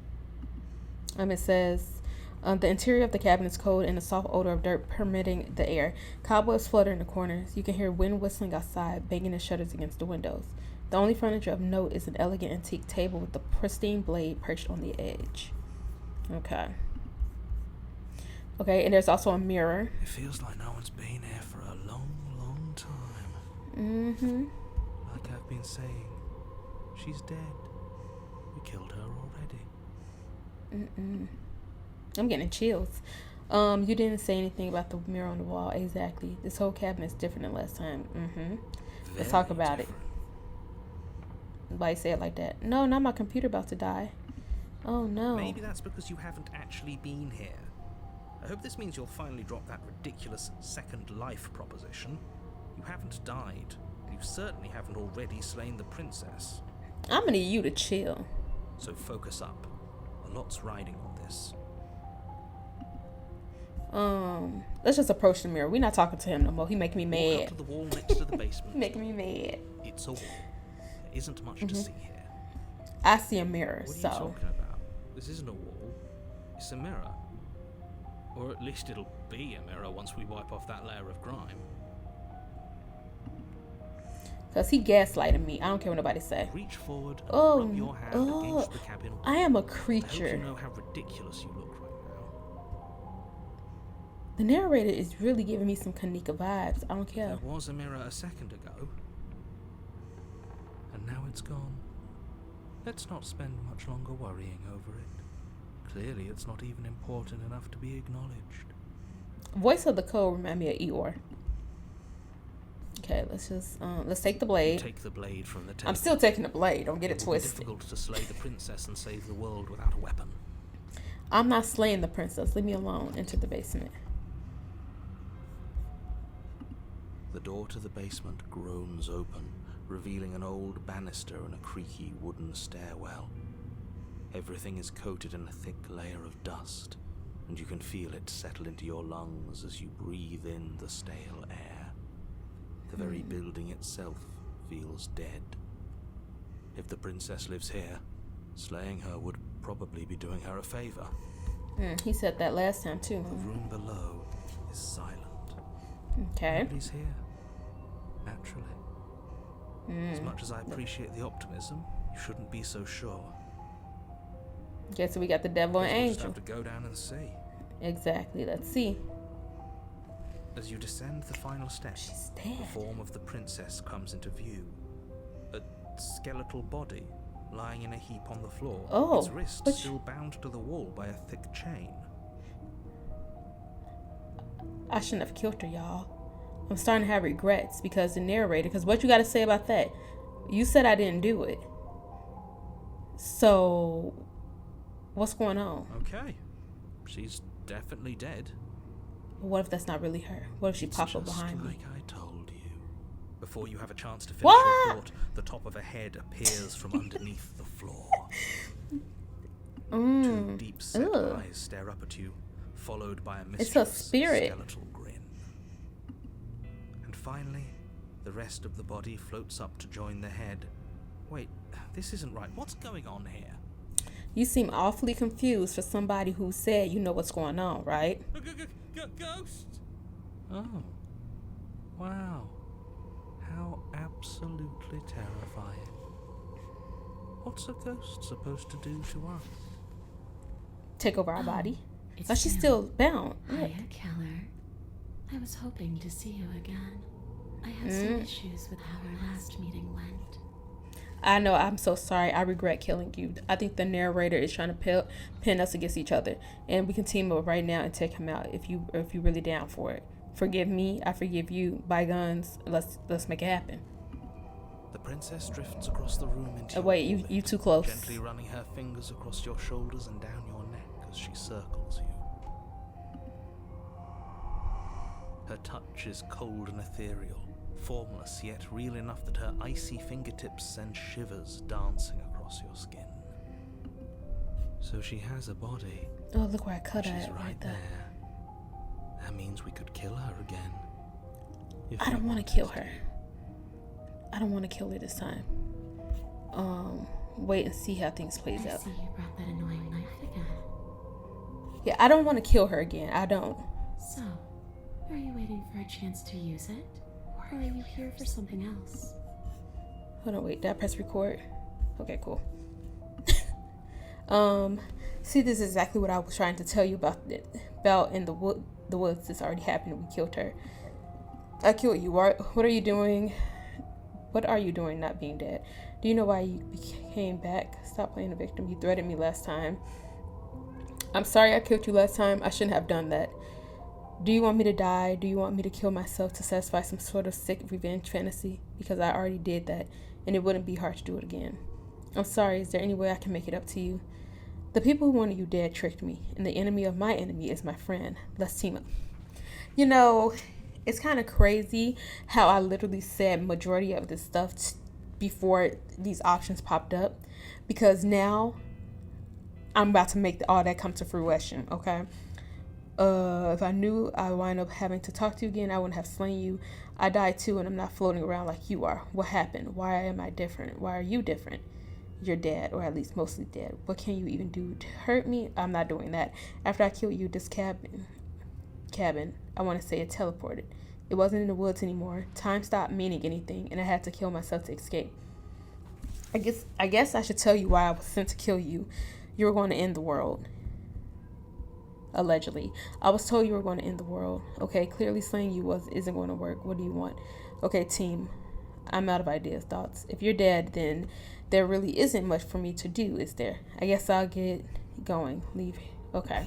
It says, the interior of the cabin is cold and a soft odor of dirt permeating the air. Cobwebs flutter in the corners. You can hear wind whistling outside, banging the shutters against the windows. The only furniture of note is an elegant antique table with a pristine blade perched on the edge. Okay. Okay, and there's also a mirror. It feels like no one's been here for a long, long time. Like I've been saying, she's dead. We killed her already. I'm getting chills. You didn't say anything about the mirror on the wall. Exactly. This whole cabin is different than last time. Let's talk Very about different. it. Why you say it like that? No, not my computer about to die. Oh no. Maybe that's because you haven't actually been here. I hope this means you'll finally drop that ridiculous second life proposition. You haven't died. You certainly haven't already slain the princess. I'm gonna need you to chill. So focus up. A lot's riding on this. Let's just approach the mirror. We're not talking to him no more. He making me Walk up mad. to the wall next to the basement. Making me mad. It's a wall. There isn't much to see here. I see a mirror, What are so you talking about? This isn't a wall. It's a mirror. Or at least it'll be a mirror once we wipe off that layer of grime. because he gaslighting me. I don't care what nobody say. Reach forward and Oh, rub your hand oh, against the cabin wall. I am a I hope you creature. know how ridiculous you look right now. The narrator is really giving me some Kanika vibes. I don't care. There was a mirror a second ago. And now it's gone. Let's not spend much longer worrying over it. Clearly, it's not even important enough to be acknowledged. Voice of the code remind me of Eeyore. Okay, let's take the blade. Take the blade from the table. I'm still taking the blade. Don't get it It will be twisted. difficult to slay the princess and save the world without a weapon. I'm not slaying the princess. Leave me alone. Enter the basement. The door to the basement groans open, revealing an old banister and a creaky wooden stairwell. Everything is coated in a thick layer of dust, and you can feel it settle into your lungs as you breathe in the stale air. The very building itself feels dead. If the princess lives here, slaying her would probably be doing her a favor. He said that last time too. The room below is silent. Okay. Nobody's here. Naturally. As much as I appreciate the optimism, you shouldn't be so sure. Okay, so we got the devil and We'll just angel. have to go down and see. Exactly. Let's see. As you descend the final step, She's the dead. form of the princess comes into view. A skeletal body lying in a heap on the floor. Oh, its wrist but still bound to the wall by a thick chain. I shouldn't have killed her, y'all. I'm starting to have regrets because the narrator, because what you got to say about that? You said I didn't do it. So, what's going on? Okay. She's definitely dead. What if that's not really her? What if she popped up behind like me? I told you. Before you have a chance to finish What? your thought, the top of a head appears from underneath the floor. Two deep set Ugh. eyes stare up at you, followed by a It's a mischievous spirit. skeletal grin. And finally, the rest of the body floats up to join the head. Wait, this isn't right. What's going on here? You seem awfully confused for somebody who said you know what's going on, right? Ghost! Oh. Wow. How absolutely terrifying. What's a ghost supposed to do to us? Take over our body. It's But she's you. still bound. Look. Hiya, Keller. I was hoping to see you again. I had some issues with how our last meeting went. I know, I'm so sorry. I regret killing you. I think the narrator is trying to pin us against each other. And we can team up right now and take him out if you're really down for it. Forgive me, I forgive you. Bygones, let's make it happen. The princess drifts across the room into Wait, your you orbit, too close. gently running her fingers across your shoulders and down your neck as she circles you. Her touch is cold and ethereal, formless yet real enough that her icy fingertips send shivers dancing across your skin. So she has a body. Oh, look where I cut She's at right right there. there. That means we could kill her again. If I we don't want wanted to kill her. I don't want to kill her this time. Wait and see how things plays I out. see you brought that annoying knife again. Yeah, I don't want to kill her again. I don't. So, are you waiting for a chance to use it? Or are you here for something else? Hold on, wait. Did I press record? Okay, cool. See, this is exactly what I was trying to tell you about in the woods. This already happened. We killed her. I killed you. What are you doing? What are you doing not being dead? Do you know why you came back? Stop playing the victim. You threatened me last time. I'm sorry I killed you last time. I shouldn't have done that. Do you want me to die? Do you want me to kill myself to satisfy some sort of sick revenge fantasy? Because I already did that, and it wouldn't be hard to do it again. I'm sorry. Is there any way I can make it up to you? The people who wanted you dead tricked me, and the enemy of my enemy is my friend. Let's team up. You know, it's kind of crazy how I literally said majority of this stuff before these options popped up, because now I'm about to make all that come to fruition, okay? If I knew I would wind up having to talk to you again, I wouldn't have slain you. I died too, and I'm not floating around like you are. What happened? Why am I different? Why are you different? You're dead, or at least mostly dead. What can you even do to hurt me? I'm not doing that. After I killed you, this cabin, I want to say it teleported. It wasn't in the woods anymore. Time stopped meaning anything, and I had to kill myself to escape. I guess I should tell you why I was sent to kill you. You were going to end the world. Allegedly. I was told you were going to end the world. Okay, clearly slaying you isn't going to work. What do you want? Okay, team. I'm out of ideas, thoughts. If you're dead, then there really isn't much for me to do, is there? I guess I'll get going. Leave. Okay.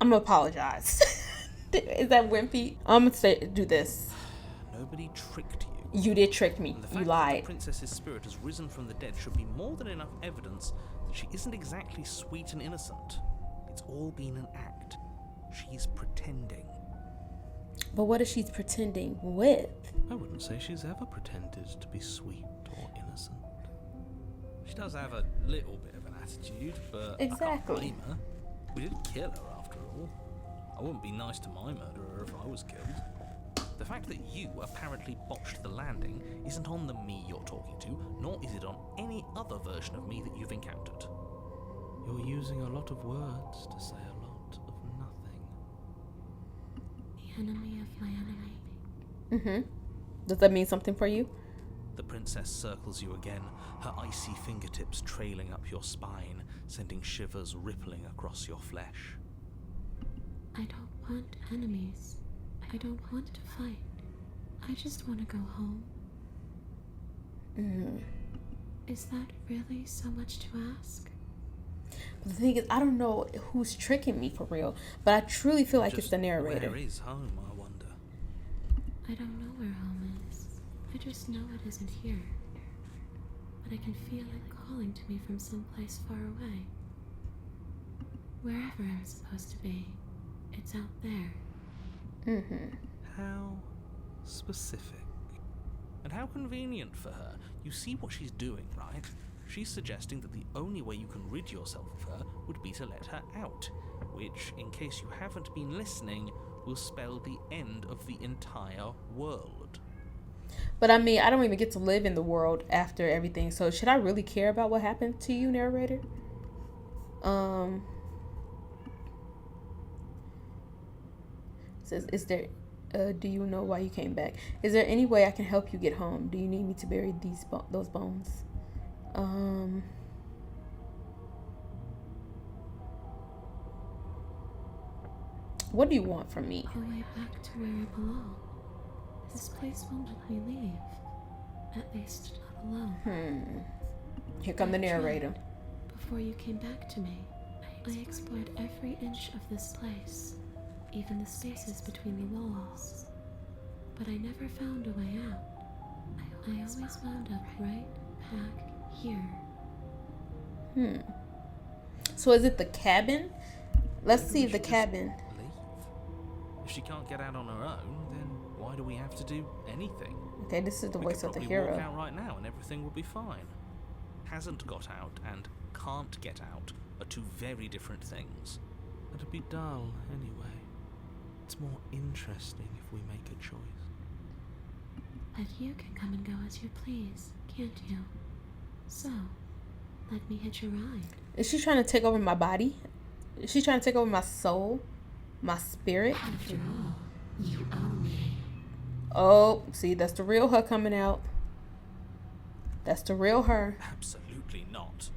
I'm gonna apologize. Is that wimpy? I'm gonna do this. Nobody tricked you. You did trick me. And the You fact that lied. the princess's spirit has risen from the dead should be more than enough evidence that she isn't exactly sweet and innocent. It's all been an act. She's pretending. But what is she pretending with? I wouldn't say she's ever pretended to be sweet or innocent. She does have a little bit of an attitude, but I Exactly. can't blame her. We didn't kill her after all. I wouldn't be nice to my murderer if I was killed. The fact that you apparently botched the landing isn't on the me you're talking to, nor is it on any other version of me that you've encountered. You're using a lot of words to say a lot of nothing. The enemy of my enemy. Mm-hmm. Does that mean something for you? The princess circles you again, her icy fingertips trailing up your spine, sending shivers rippling across your flesh. I don't want enemies. I don't want to fight. I just want to go home. Is that really so much to ask? The thing is, I don't know who's tricking me for real, but I truly feel like it's Just the narrator. Where is home, I wonder? I don't know where home is. I just know it isn't here. But I can feel it calling to me from someplace far away. Wherever I'm supposed to be, it's out there. How specific. And how convenient for her. You see what she's doing, right? She's suggesting that the only way you can rid yourself of her would be to let her out, which, in case you haven't been listening, will spell the end of the entire world. But I mean, I don't even get to live in the world after everything, so should I really care about what happened to you, narrator? Says, is there, do you know why you came back? Is there any way I can help you get home? Do you need me to bury those bones? What do you want from me? A way back to where I belong. This place won't let me leave. At least not alone. Here come the narrator. Before you came back to me, I explored every inch of this place, even the spaces between the walls. But I never found a way out. I always wound up right back here. So is it the cabin? Let's see the cabin. Leave. If she can't get out on her own, then why do we have to do anything? Okay, this is the We voice could of the probably walk hero. out right now and everything will be fine. Hasn't got out and can't get out are two very different things. It'd be dull anyway. It's more interesting if we make a choice. But you can come and go as you please, can't you? So, let me hitch a ride. Is she trying to take over my body? Is she trying to take over my soul? My spirit? After all, you own me. Oh, see, that's the real her coming out. That's the real her. Absolutely not.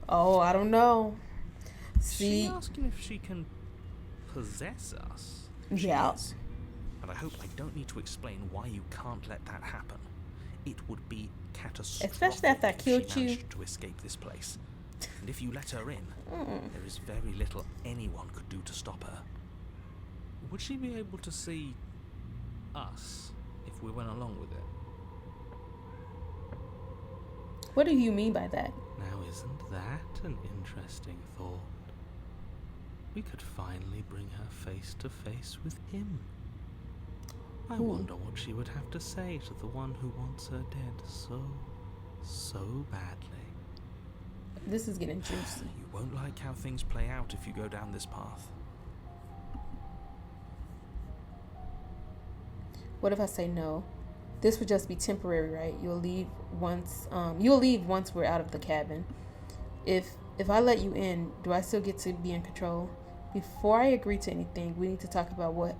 Oh, I don't know. Is she See, asking if she can possess us? She yeah. is. And I hope I don't need to explain why you can't let that happen. It would be catastrophic. Especially after I if killed she you. managed to escape this place. And if you let her in, there is very little anyone could do to stop her. Would she be able to see us if we went along with it? What do you mean by that? Now, isn't that an interesting thought? We could finally bring her face to face with him. I wonder what she would have to say to the one who wants her dead so badly. This is getting juicy. You won't like how things play out if you go down this path. What if I say no? This would just be temporary, right? You'll leave once we're out of the cabin. If I let you in, do I still get to be in control? Before I agree to anything, we need to talk about what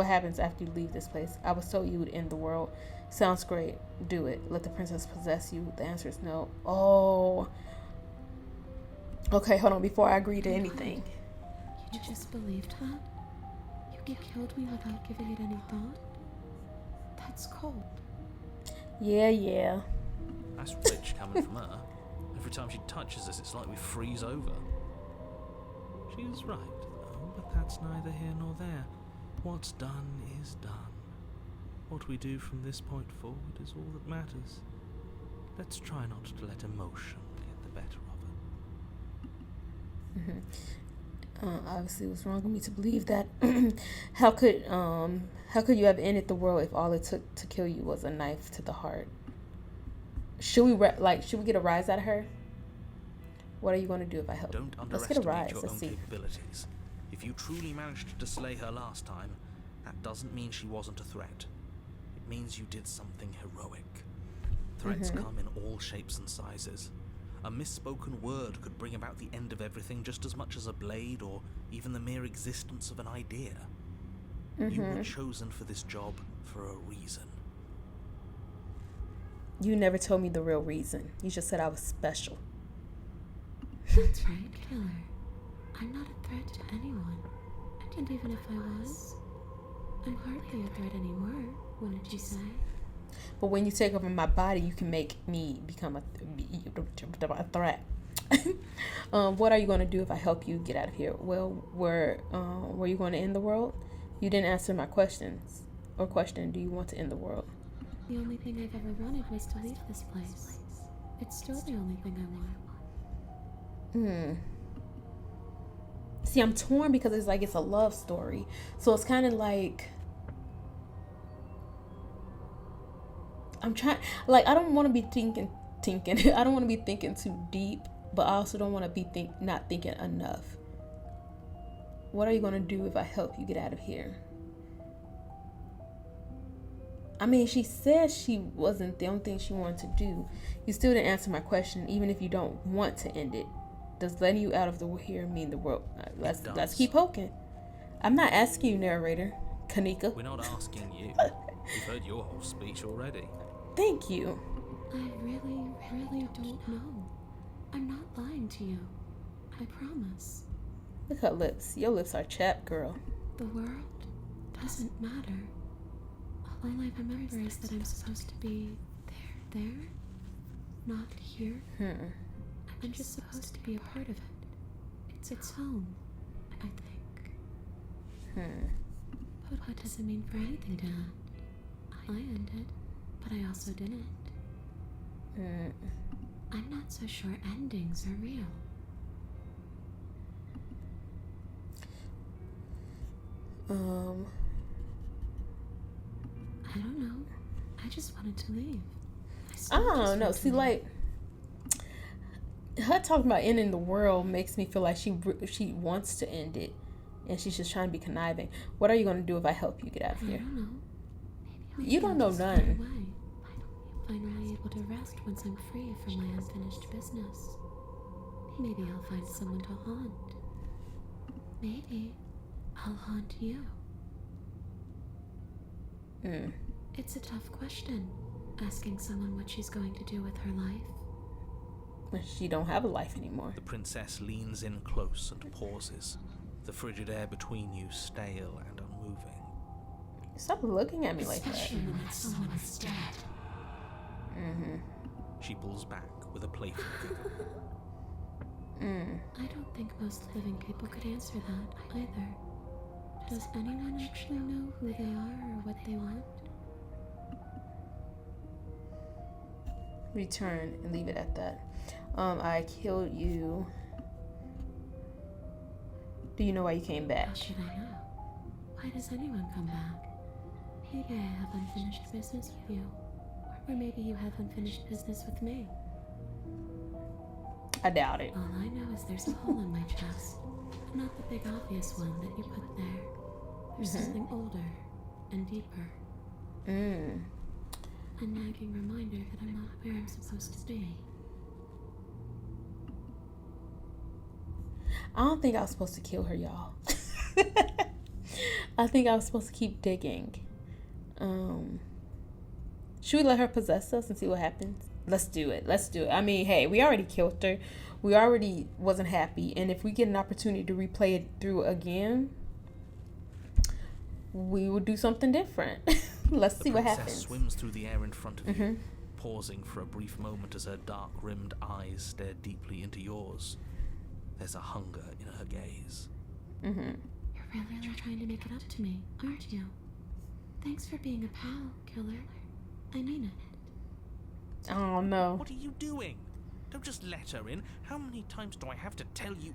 happens after you leave this place. I was told you would end the world. Sounds great. Do it. Let the princess possess you. The answer is no. Oh. Okay, hold on. Before I agree to anything. You just believed that? You killed me without giving it any thought? That's cold. Yeah. That's rich coming from her. Every time she touches us, it's like we freeze over. She's right, though, but that's neither here nor there. What's done is done. What we do from this point forward is all that matters. Let's try not to let emotion get the better of it. Obviously, it was wrong of me to believe that. How could you have ended the world if all it took to kill you was a knife to the heart? Should we get a rise out of her? What are you going to do if I help? Don't Let's get a underestimate rise. your Let's own see. capabilities. If you truly managed to slay her last time, that doesn't mean she wasn't a threat. It means you did something heroic. Threats come in all shapes and sizes. A misspoken word could bring about the end of everything just as much as a blade or even the mere existence of an idea. You were chosen for this job for a reason. You never told me the real reason. You just said I was special. That's right, killer. I'm not a threat to anyone. And even if I was, I'm hardly a threat anymore, wouldn't you say? But when you take over my body, you can make me become a threat. What are you going to do if I help you get out of here? Well, were you going to end the world? You didn't answer my questions. Or question, do you want to end the world? The only thing I've ever wanted was to leave this place. It's still the only thing I want. See, I'm torn because it's like it's a love story. So it's kind of like I'm trying, like, I don't want to be thinking. I don't want to be thinking too deep, but I also don't want to be not thinking enough. What are you going to do if I help you get out of here? I mean, she said she wasn't the only thing she wanted to do. You still didn't answer my question, even if you don't want to end it. Does letting you out of the here mean the world? Let's keep poking. I'm not asking you, narrator, Kanika. We're not asking you. We've heard your whole speech already. Thank you. I really don't know. I'm not lying to you. I promise. Look at her lips. Your lips are chapped, girl. The world doesn't matter. All I remember is that I'm supposed to be there, not here. I'm just supposed to be a part of it. It's its home, I think. But what does it mean for anything to end? I ended, but I also didn't. I'm not so sure endings are real. I don't know. I just wanted to leave. I don't know. See, like, her talking about ending the world makes me feel like she wants to end it, and she's just trying to be conniving. What are you going to do if I help you get out of here? I don't know. Maybe You don't know just none. get away. Finally able to rest once I'm free from my unfinished business. Maybe I'll find someone to haunt. Maybe I'll haunt you. It's a tough question, asking someone what she's going to do with her life. She don't have a life anymore. The princess leans in close and pauses, the frigid air between you stale and unmoving. Stop looking at me like that. Especially when someone's dead. She pulls back with a playful giggle. I don't think most living people could answer that either. Does anyone actually know who they are or what they want? Return and leave it at that. I killed you. Do you know why you came How back? should I know? Why does anyone come back? Maybe I have unfinished business with you. Or maybe you have unfinished business with me. I doubt it. All I know is there's a hole in my chest. Not the big obvious one that you put there. There's something older and deeper. A nagging reminder that I'm not where I'm supposed to be. I don't think I was supposed to kill her, y'all. I think I was supposed to keep digging. Should we let her possess us and see what happens? Let's do it. I mean, hey, we already killed her. We already wasn't happy. And if we get an opportunity to replay it through again, we would do something different. Let's see what The happens. princess swims through the air in front of you, pausing for a brief moment as her dark-rimmed eyes stare deeply into yours. There's a hunger in her gaze. You're really trying to make it up to me, aren't you? Thanks for being a pal, killer. I mean it. I don't know. What are you doing? Don't just let her in. How many times do I have to tell you?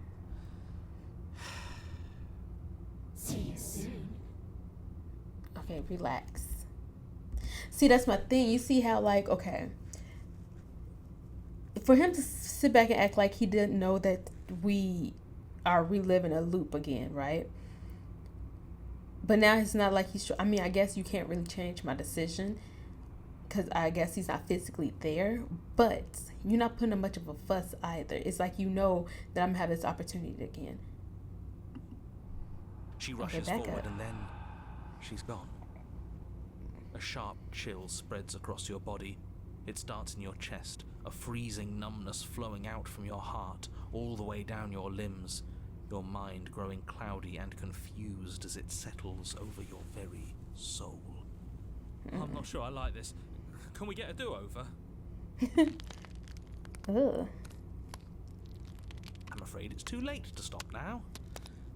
See you soon. Okay, relax. See, that's my thing. You see how, like, okay, for him to sit back and act like he didn't know that we are reliving a loop again, right? But now it's not like he's, I mean, I guess you can't really change my decision because I guess he's not physically there, but you're not putting much of a fuss either. It's like, you know that I'm going to have this opportunity again. She rushes forward and then she's gone. A sharp chill spreads across your body. It starts in your chest, a freezing numbness flowing out from your heart, all the way down your limbs, your mind growing cloudy and confused as it settles over your very soul. I'm not sure I like this. Can we get a do-over? Ugh. I'm afraid it's too late to stop now.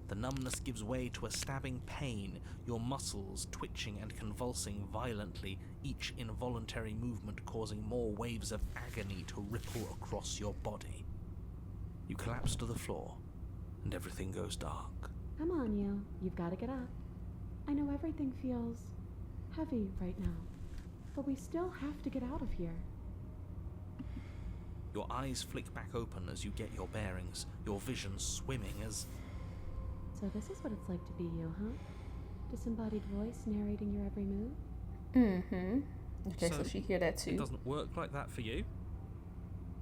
The numbness gives way to a stabbing pain, your muscles twitching and convulsing violently, each involuntary movement causing more waves of agony to ripple across your body. You collapse to the floor, and everything goes dark. Come on, you. You've got to get up. I know everything feels heavy right now, but we still have to get out of here. Your eyes flick back open as you get your bearings, your vision swimming as... So this is what it's like to be you, huh? Disembodied voice narrating your every move? Mm-hmm. Okay, so she hear that It too. doesn't work like that for you?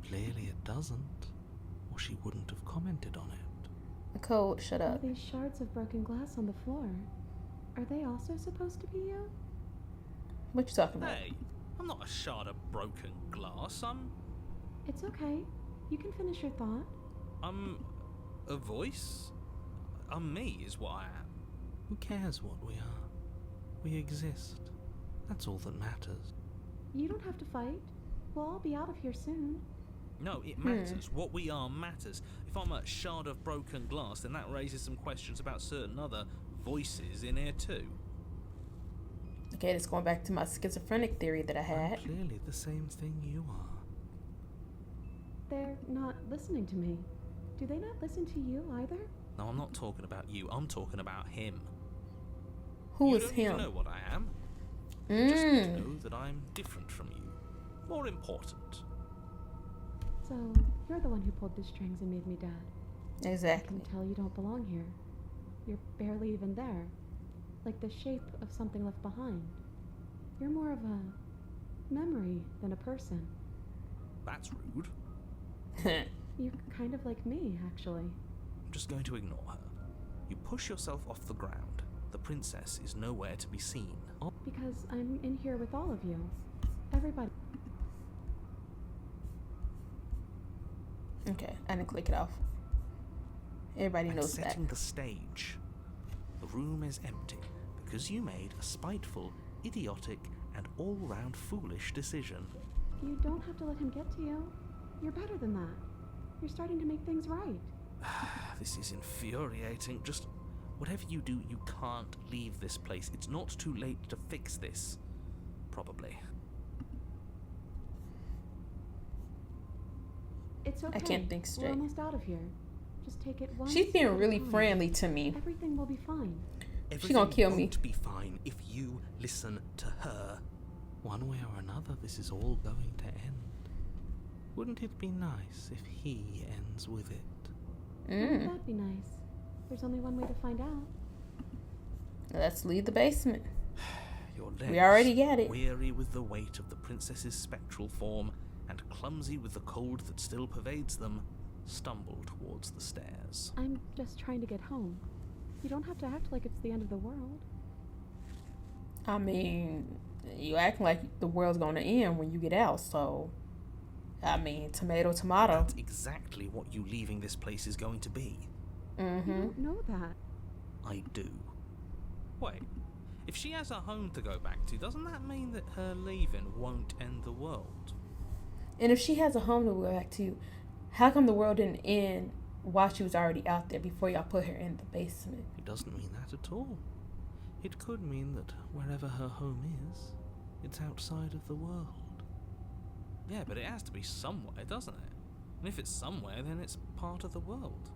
Clearly it doesn't, or she wouldn't have commented on it. Code, shut All up. these shards of broken glass on the floor. Are they also supposed to be you? What you talking about? Hey, I'm not a shard of broken glass. It's okay. You can finish your thought. I'm a voice? I'm me is what I am. Who cares what we are? We exist. That's all that matters. You don't have to fight. We'll all be out of here soon. No, it matters. What we are matters. If I'm a shard of broken glass, then that raises some questions about certain other voices in here too. Okay, it's going back to my schizophrenic theory that I had. I'm clearly the same thing you are. They're not listening to me. Do they not listen to you either? No, I'm not talking about you. I'm talking about him. Who you is don't him? even know what I am. Just know that I'm different from you. More important. So, you're the one who pulled the strings and made me dead. Exactly. I can tell you don't belong here. You're barely even there. Like the shape of something left behind. You're more of a memory than a person. That's rude. You're kind of like me, actually. I'm just going to ignore her. You push yourself off the ground. The princess is nowhere to be seen. Because I'm in here with all of you. Everybody. Okay, I didn't click it off. Everybody I'm knows that. setting the stage. The room is empty because you made a spiteful, idiotic, and all-round foolish decision. You don't have to let him get to you. You're better than that. You're starting to make things right. This is infuriating. Just whatever you do, you can't leave this place. It's not too late to fix this. Probably. It's okay. I can't think straight. We're almost out of here. Just take it one She's being step at a really time. friendly to me. Everything will be fine. Everything gonna kill me. won't be fine if you listen to her. One way or another, this is all going to end. Wouldn't it be nice if he ends with it? Wouldn't that be nice? There's only one way to find out. Let's leave the basement. Your legs, We already got it. weary with the weight of the princess's spectral form and clumsy with the cold that still pervades them, stumble towards the stairs. I'm just trying to get home. You don't have to act like it's the end of the world. I mean, you acting like the world's gonna end when you get out, so... I mean, tomato, tomato. That's exactly what you leaving this place is going to be. You don't know that. I do. Wait, if she has a home to go back to, doesn't that mean that her leaving won't end the world? And if she has a home to go back to, how come the world didn't end while she was already out there before y'all put her in the basement? It doesn't mean that at all. It could mean that wherever her home is, it's outside of the world. Yeah, but it has to be somewhere, doesn't it? And if it's somewhere, then it's part of the world.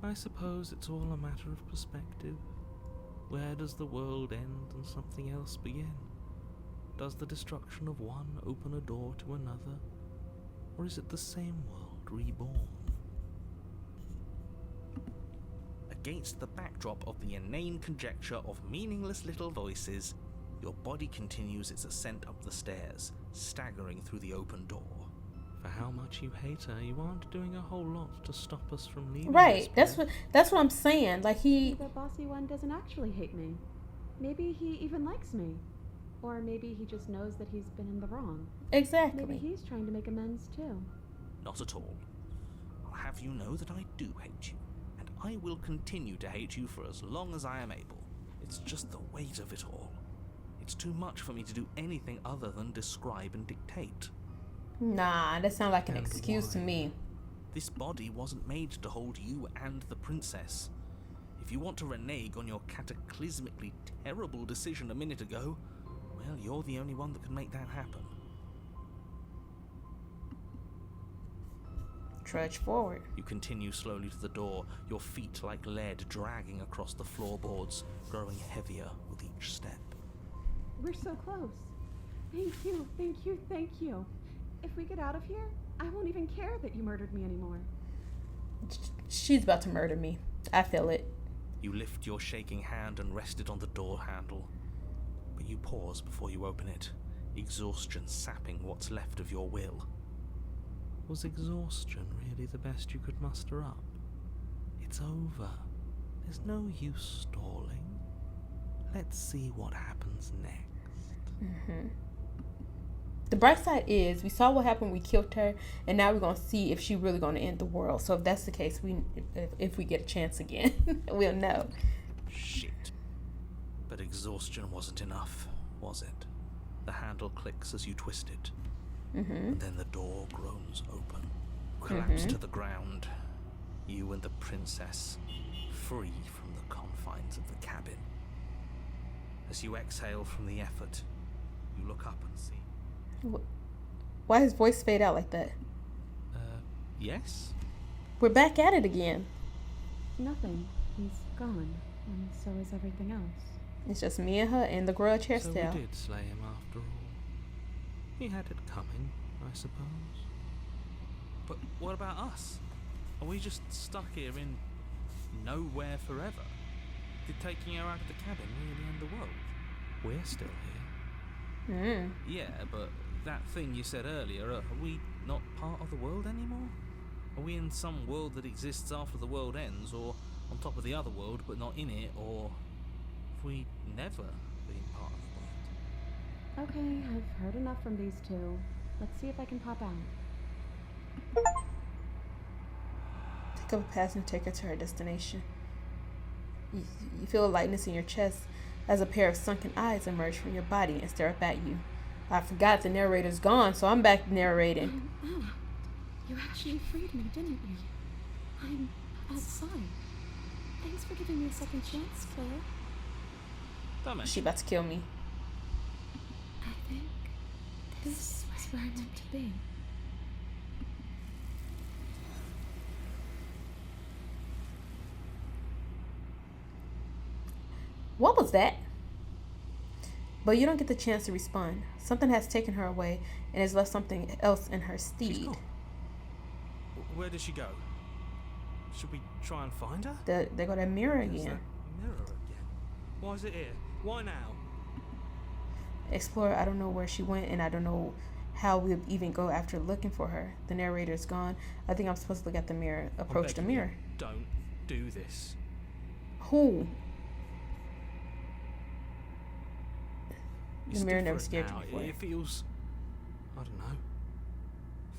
I suppose it's all a matter of perspective. Where does the world end and something else begin? Does the destruction of one open a door to another? Or is it the same world reborn? Against the backdrop of the inane conjecture of meaningless little voices, your body continues its ascent up the stairs, staggering through the open door. For how much you hate her, you aren't doing a whole lot to stop us from leaving. Right. this That's what I'm saying. Like The bossy one doesn't actually hate me. Maybe he even likes me. Or maybe he just knows that he's been in the wrong. Exactly. Maybe he's trying to make amends too. Not at all. I'll have you know that I do hate you, and I will continue to hate you for as long as I am able. It's just the weight of it all. It's too much for me to do anything other than describe and dictate. Nah, that sounds like an And excuse to why? me. This body wasn't made to hold you and the princess. If you want to renege on your cataclysmically terrible decision a minute ago, well, you're the only one that can make that happen. Trudge forward. You continue slowly to the door, your feet like lead dragging across the floorboards, growing heavier with each step. We're so close. Thank you, thank you, thank you. If we get out of here, I won't even care that you murdered me anymore. She's about to murder me. I feel it. You lift your shaking hand and rest it on the door handle. But you pause before you open it, exhaustion sapping what's left of your will. Was exhaustion really the best you could muster up? It's over. There's no use stalling. Let's see what happens next. The bright side is we saw what happened. We killed her, and now we're gonna see if she's really gonna end the world. So if that's the case, if we get a chance again, we'll know. Shit. But exhaustion wasn't enough, was it? The handle clicks as you twist it. And then the door groans open. Collapse to the ground. You and the princess, free from the confines of the cabin. As you exhale from the effort, you look up and see. Why his voice fade out like that? Yes? We're back at it again. Nothing. He's gone, and so is everything else. It's just me and her and the grudge So we hairstyle. did slay him after all. He had it coming, I suppose. But what about us? Are we just stuck here in nowhere forever? Did taking her out of the cabin really end the world? We're still here. Yeah, but that thing you said earlier, are we not part of the world anymore? Are we in some world that exists after the world ends, or on top of the other world but not in it, or have we never been part of the world? Okay, I've heard enough from these two. Let's see if I can pop out. Take up a pass and take her to her destination. You feel a lightness in your chest as a pair of sunken eyes emerge from your body and stare up at you. I forgot the narrator's gone, so I'm back narrating. You actually freed me, didn't you? I'm outside. Thanks for giving me a second chance, Claire. Don't mention. She about to kill me. I think this is where I'm meant to be. What was that? But you don't get the chance to respond. Something has taken her away and has left something else in her She's steed. gone. Where did she go? Should we try and find her? They got that mirror There's again. that mirror again. Why is it here? Why now? Explorer, I don't know where she went, and I don't know how we'll even go after looking for her. The narrator's gone. I think I'm supposed to look at the mirror. Approach the begging you, mirror. Don't do this. Who? You The mirror stood never for it scared now. you before. It feels, I don't know,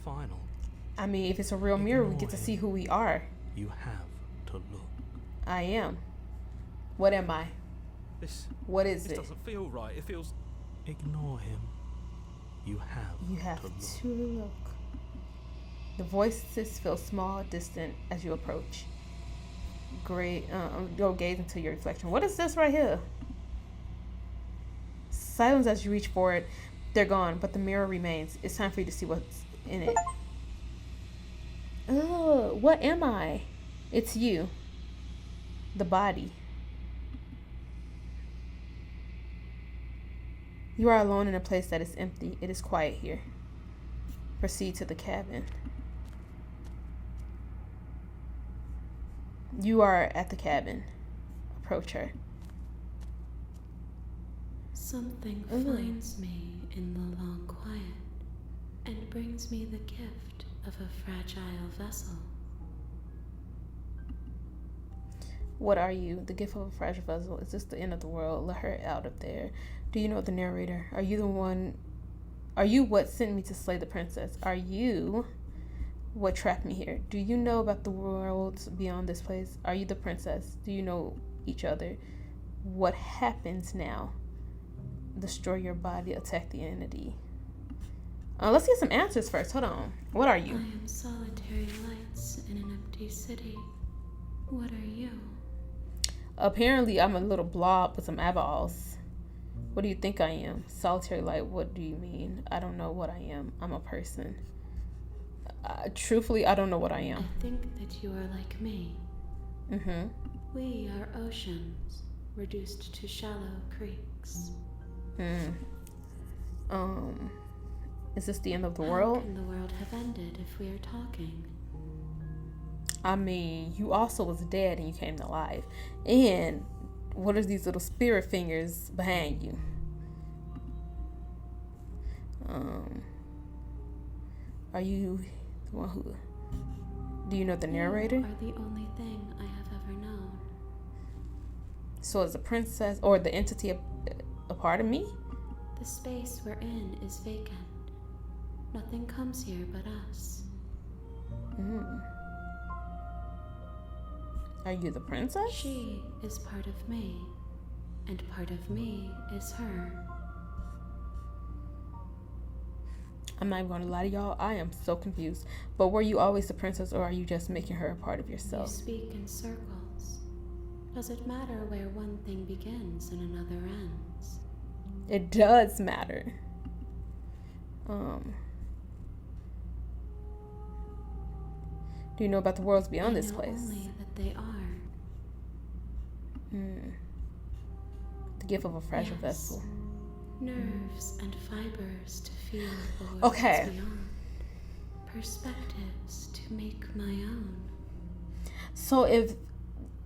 final. I mean, if it's a real mirror, we get to Ignore see him. who we are. You have to look. I am. What am I? This What is this it? doesn't feel right. It feels. Ignore him. You have You have to look. to look. The voices feel small, distant as you approach. Great. Go gaze into your reflection. What is this right here? silence as you reach for it. They're gone, but the mirror remains. It's time for you to see what's in it. Oh, what am I? It's you. The body. You are alone in a place that is empty. It is quiet here. Proceed to the cabin. You are at the cabin. Approach her. Something finds me in the long quiet and brings me the gift of a fragile vessel. What are you? The gift of a fragile vessel. Is this the end of the world? Let her out of there. Do you know the narrator? Are you the one? Are you what sent me to slay the princess? Are you what trapped me here? Do you know about the worlds beyond this place? Are you the princess? Do you know each other? What happens now? Destroy your body, attack the entity. Let's get some answers first. Hold on. What are you? I am solitary lights in an empty city. What are you? Apparently, I'm a little blob with some eyeballs. What do you think I am? Solitary light, what do you mean? I don't know what I am. I'm a person. Truthfully, I don't know what I am. I think that you are like me. Mm-hmm. We are oceans, reduced to shallow creeks. Is this the end of the How world? can the world have ended if we are talking? I mean, you also was dead and you came to life. And what are these little spirit fingers behind you? Are you the one who... Do you know the narrator? You are the only thing I have ever known. So is the princess or the entity a part of me? The space we're in is vacant. Nothing comes here but us. Are you the princess? She is part of me, and part of me is her. I'm not even going to lie to y'all. I am so confused. But were you always the princess, or are you just making her a part of You yourself? speak in circles. Does it matter where one thing begins and another ends? It does matter. Do you know about the worlds beyond this I know place? only that they are. The gift of a fragile Yes. vessel. Nerves and fibers to feel the worlds Okay. beyond. Perspectives to make my own. So if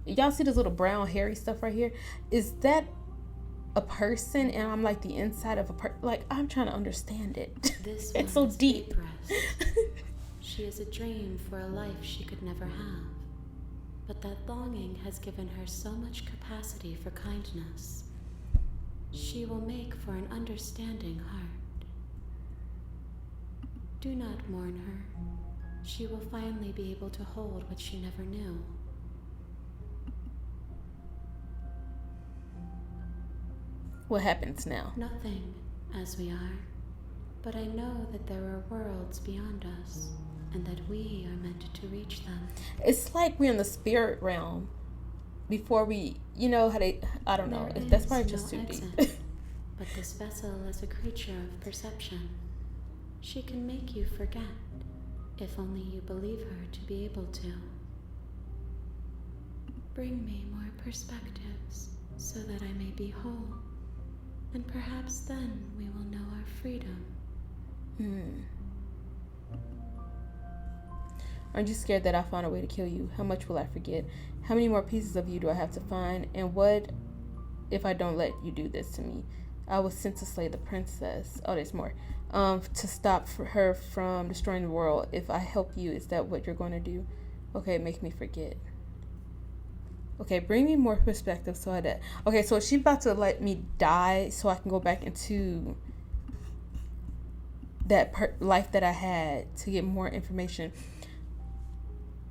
y'all see this little brown hairy stuff right here, is that a person and I'm like the inside of a person? Like, I'm trying to understand it. This It's so one is deep. Vaporous. She is a dream for a life she could never have. But that longing has given her so much capacity for kindness. She will make for an understanding heart. Do not mourn her. She will finally be able to hold what she never knew. What happens now? Nothing, as we are. But I know that there are worlds beyond us, and that we are meant to reach them. It's like we're in the spirit realm before we, you know how they, I don't know. There That's is probably no just too exit. deep. But this vessel is a creature of perception. She can make you forget, if only you believe her to be able to. Bring me more perspectives, so that I may be whole, and perhaps then we will know our freedom. Aren't you scared that I found a way to kill you? How much will I forget? How many more pieces of you do I have to find? And what if I don't let you do this to me? I was sent to slay the princess. Oh, there's more. To stop her from destroying the world. If I help you, is that what you're going to do? Okay, make me forget. Okay, bring me more perspective so that... Okay, so she's about to let me die so I can go back into that life that I had to get more information.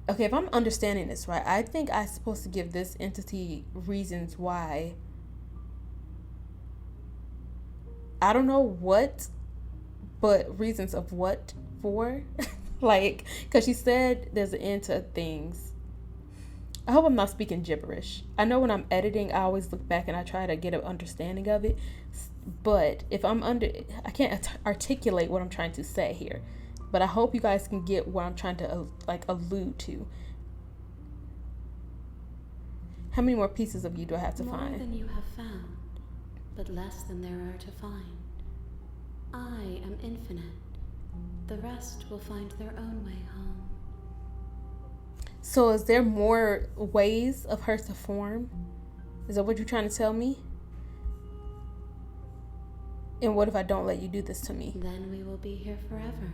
Okay, if I'm understanding this right, I think I'm supposed to give this entity reasons why. I don't know what, but reasons of what for. Like, because she said there's an end to things. I hope I'm not speaking gibberish. I know when I'm editing, I always look back and I try to get an understanding of it. But if I'm under, I can't articulate what I'm trying to say here. But I hope you guys can get what I'm trying to like allude to. How many more pieces of you do I have to More find? than you have found, but less than there are to find. I am infinite. The rest will find their own way home. So is there more ways of her to form? Is that what you're trying to tell me? And what if I don't let you do this to me? Then we will be here forever,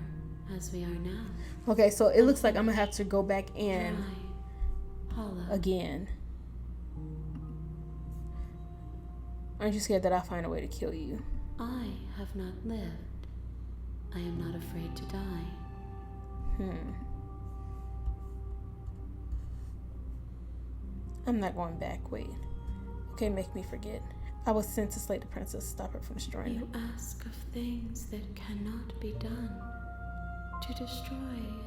as we are now. Okay, so it looks like I'm gonna have to go back in Dry, hollow. again. Aren't you scared that I'll find a way to kill you? I have not lived. I am not afraid to die. I'm not going back. Wait. Okay, make me forget. I was sent to slay the princess, stop her from destroying You it. ask of things that cannot be done. To destroy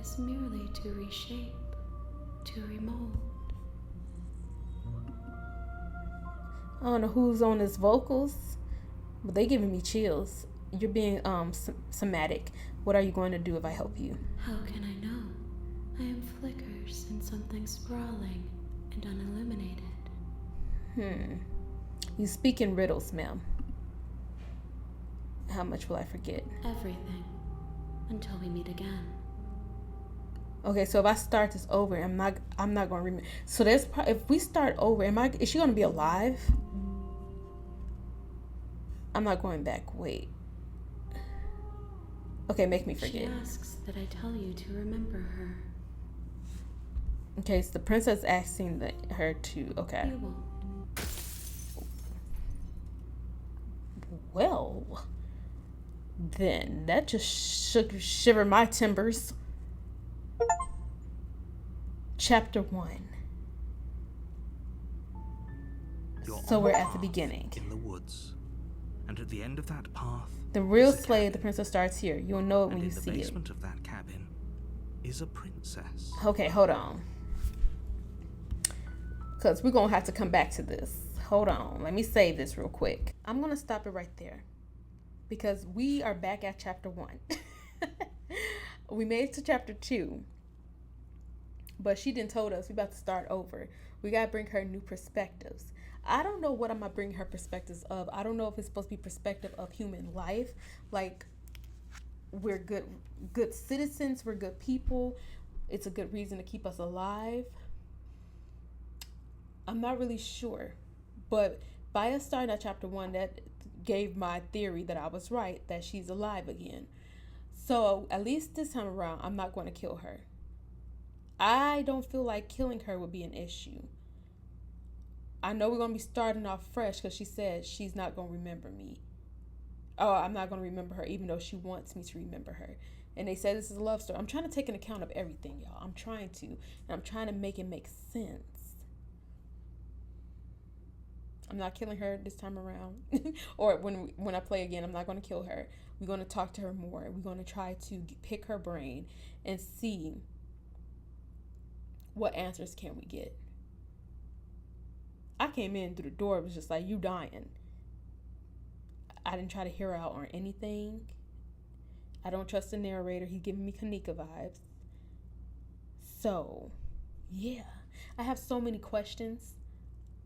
is merely to reshape, to remold. I don't know who's on his vocals, but they giving me chills. You're being somatic. What are you going to do if I help you? How can I know? I am flickers in something sprawling and unilluminated. You speak in riddles, ma'am. How much will I forget? Everything. Until we meet again. Okay, so if I start this over, I'm not going to remember. So there's if we start over, is she going to be alive? I'm not going back. Wait. Okay, make me She forget. asks that I tell you to remember her. Okay, so the princess asking her to. Okay. You won't. Well, then that just shivered my timbers. Chapter 1. You're So on we're a at the path beginning. in the woods, and at the end of that path, The real is a slave, the cabin. princess starts here. You'll know it And when you in the see it. basement of that cabin is a princess. Okay, hold on. Because we're going to have to come back to this. Hold on. Let me save this real quick. I'm going to stop it right there. Because we are back at chapter 1. We made it to chapter 2. But she didn't told us we about to start over. We got to bring her new perspectives. I don't know what I'm going to bring her perspectives of. I don't know if it's supposed to be perspective of human life. Like, we're good citizens. We're good people. It's a good reason to keep us alive. I'm not really sure. But by us starting at chapter 1, that gave my theory that I was right, that she's alive again. So at least this time around, I'm not going to kill her. I don't feel like killing her would be an issue. I know we're going to be starting off fresh because she said she's not going to remember me. Oh, I'm not going to remember her even though she wants me to remember her. And they said this is a love story. I'm trying to take an account of everything, y'all. I'm trying to. And I'm trying to make it make sense. I'm not killing her this time around. Or when I play again, I'm not going to kill her. We're going to talk to her more. We're going to try to pick her brain and see what answers can we get. I came in through the door. It was just like, you dying. I didn't try to hear her out or anything. I don't trust the narrator. He's giving me Kanika vibes. So, yeah. I have so many questions.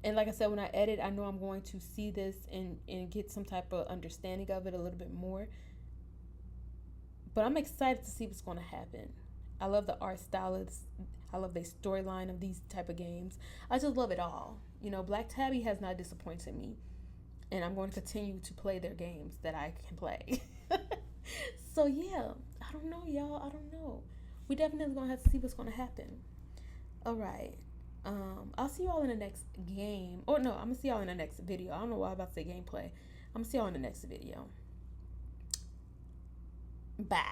And like I said, when I edit, I know I'm going to see this and get some type of understanding of it a little bit more. But I'm excited to see what's going to happen. I love the art style. I love the storyline of these type of games. I just love it all. You know, Black Tabby has not disappointed me. And I'm going to continue to play their games that I can play. So, yeah. I don't know, y'all. I don't know. We definitely going to have to see what's going to happen. All right. I'll see y'all in the next game. Oh, no. I'm going to see y'all in the next video. I don't know why I'm about to say gameplay. I'm going to see y'all in the next video. Bye.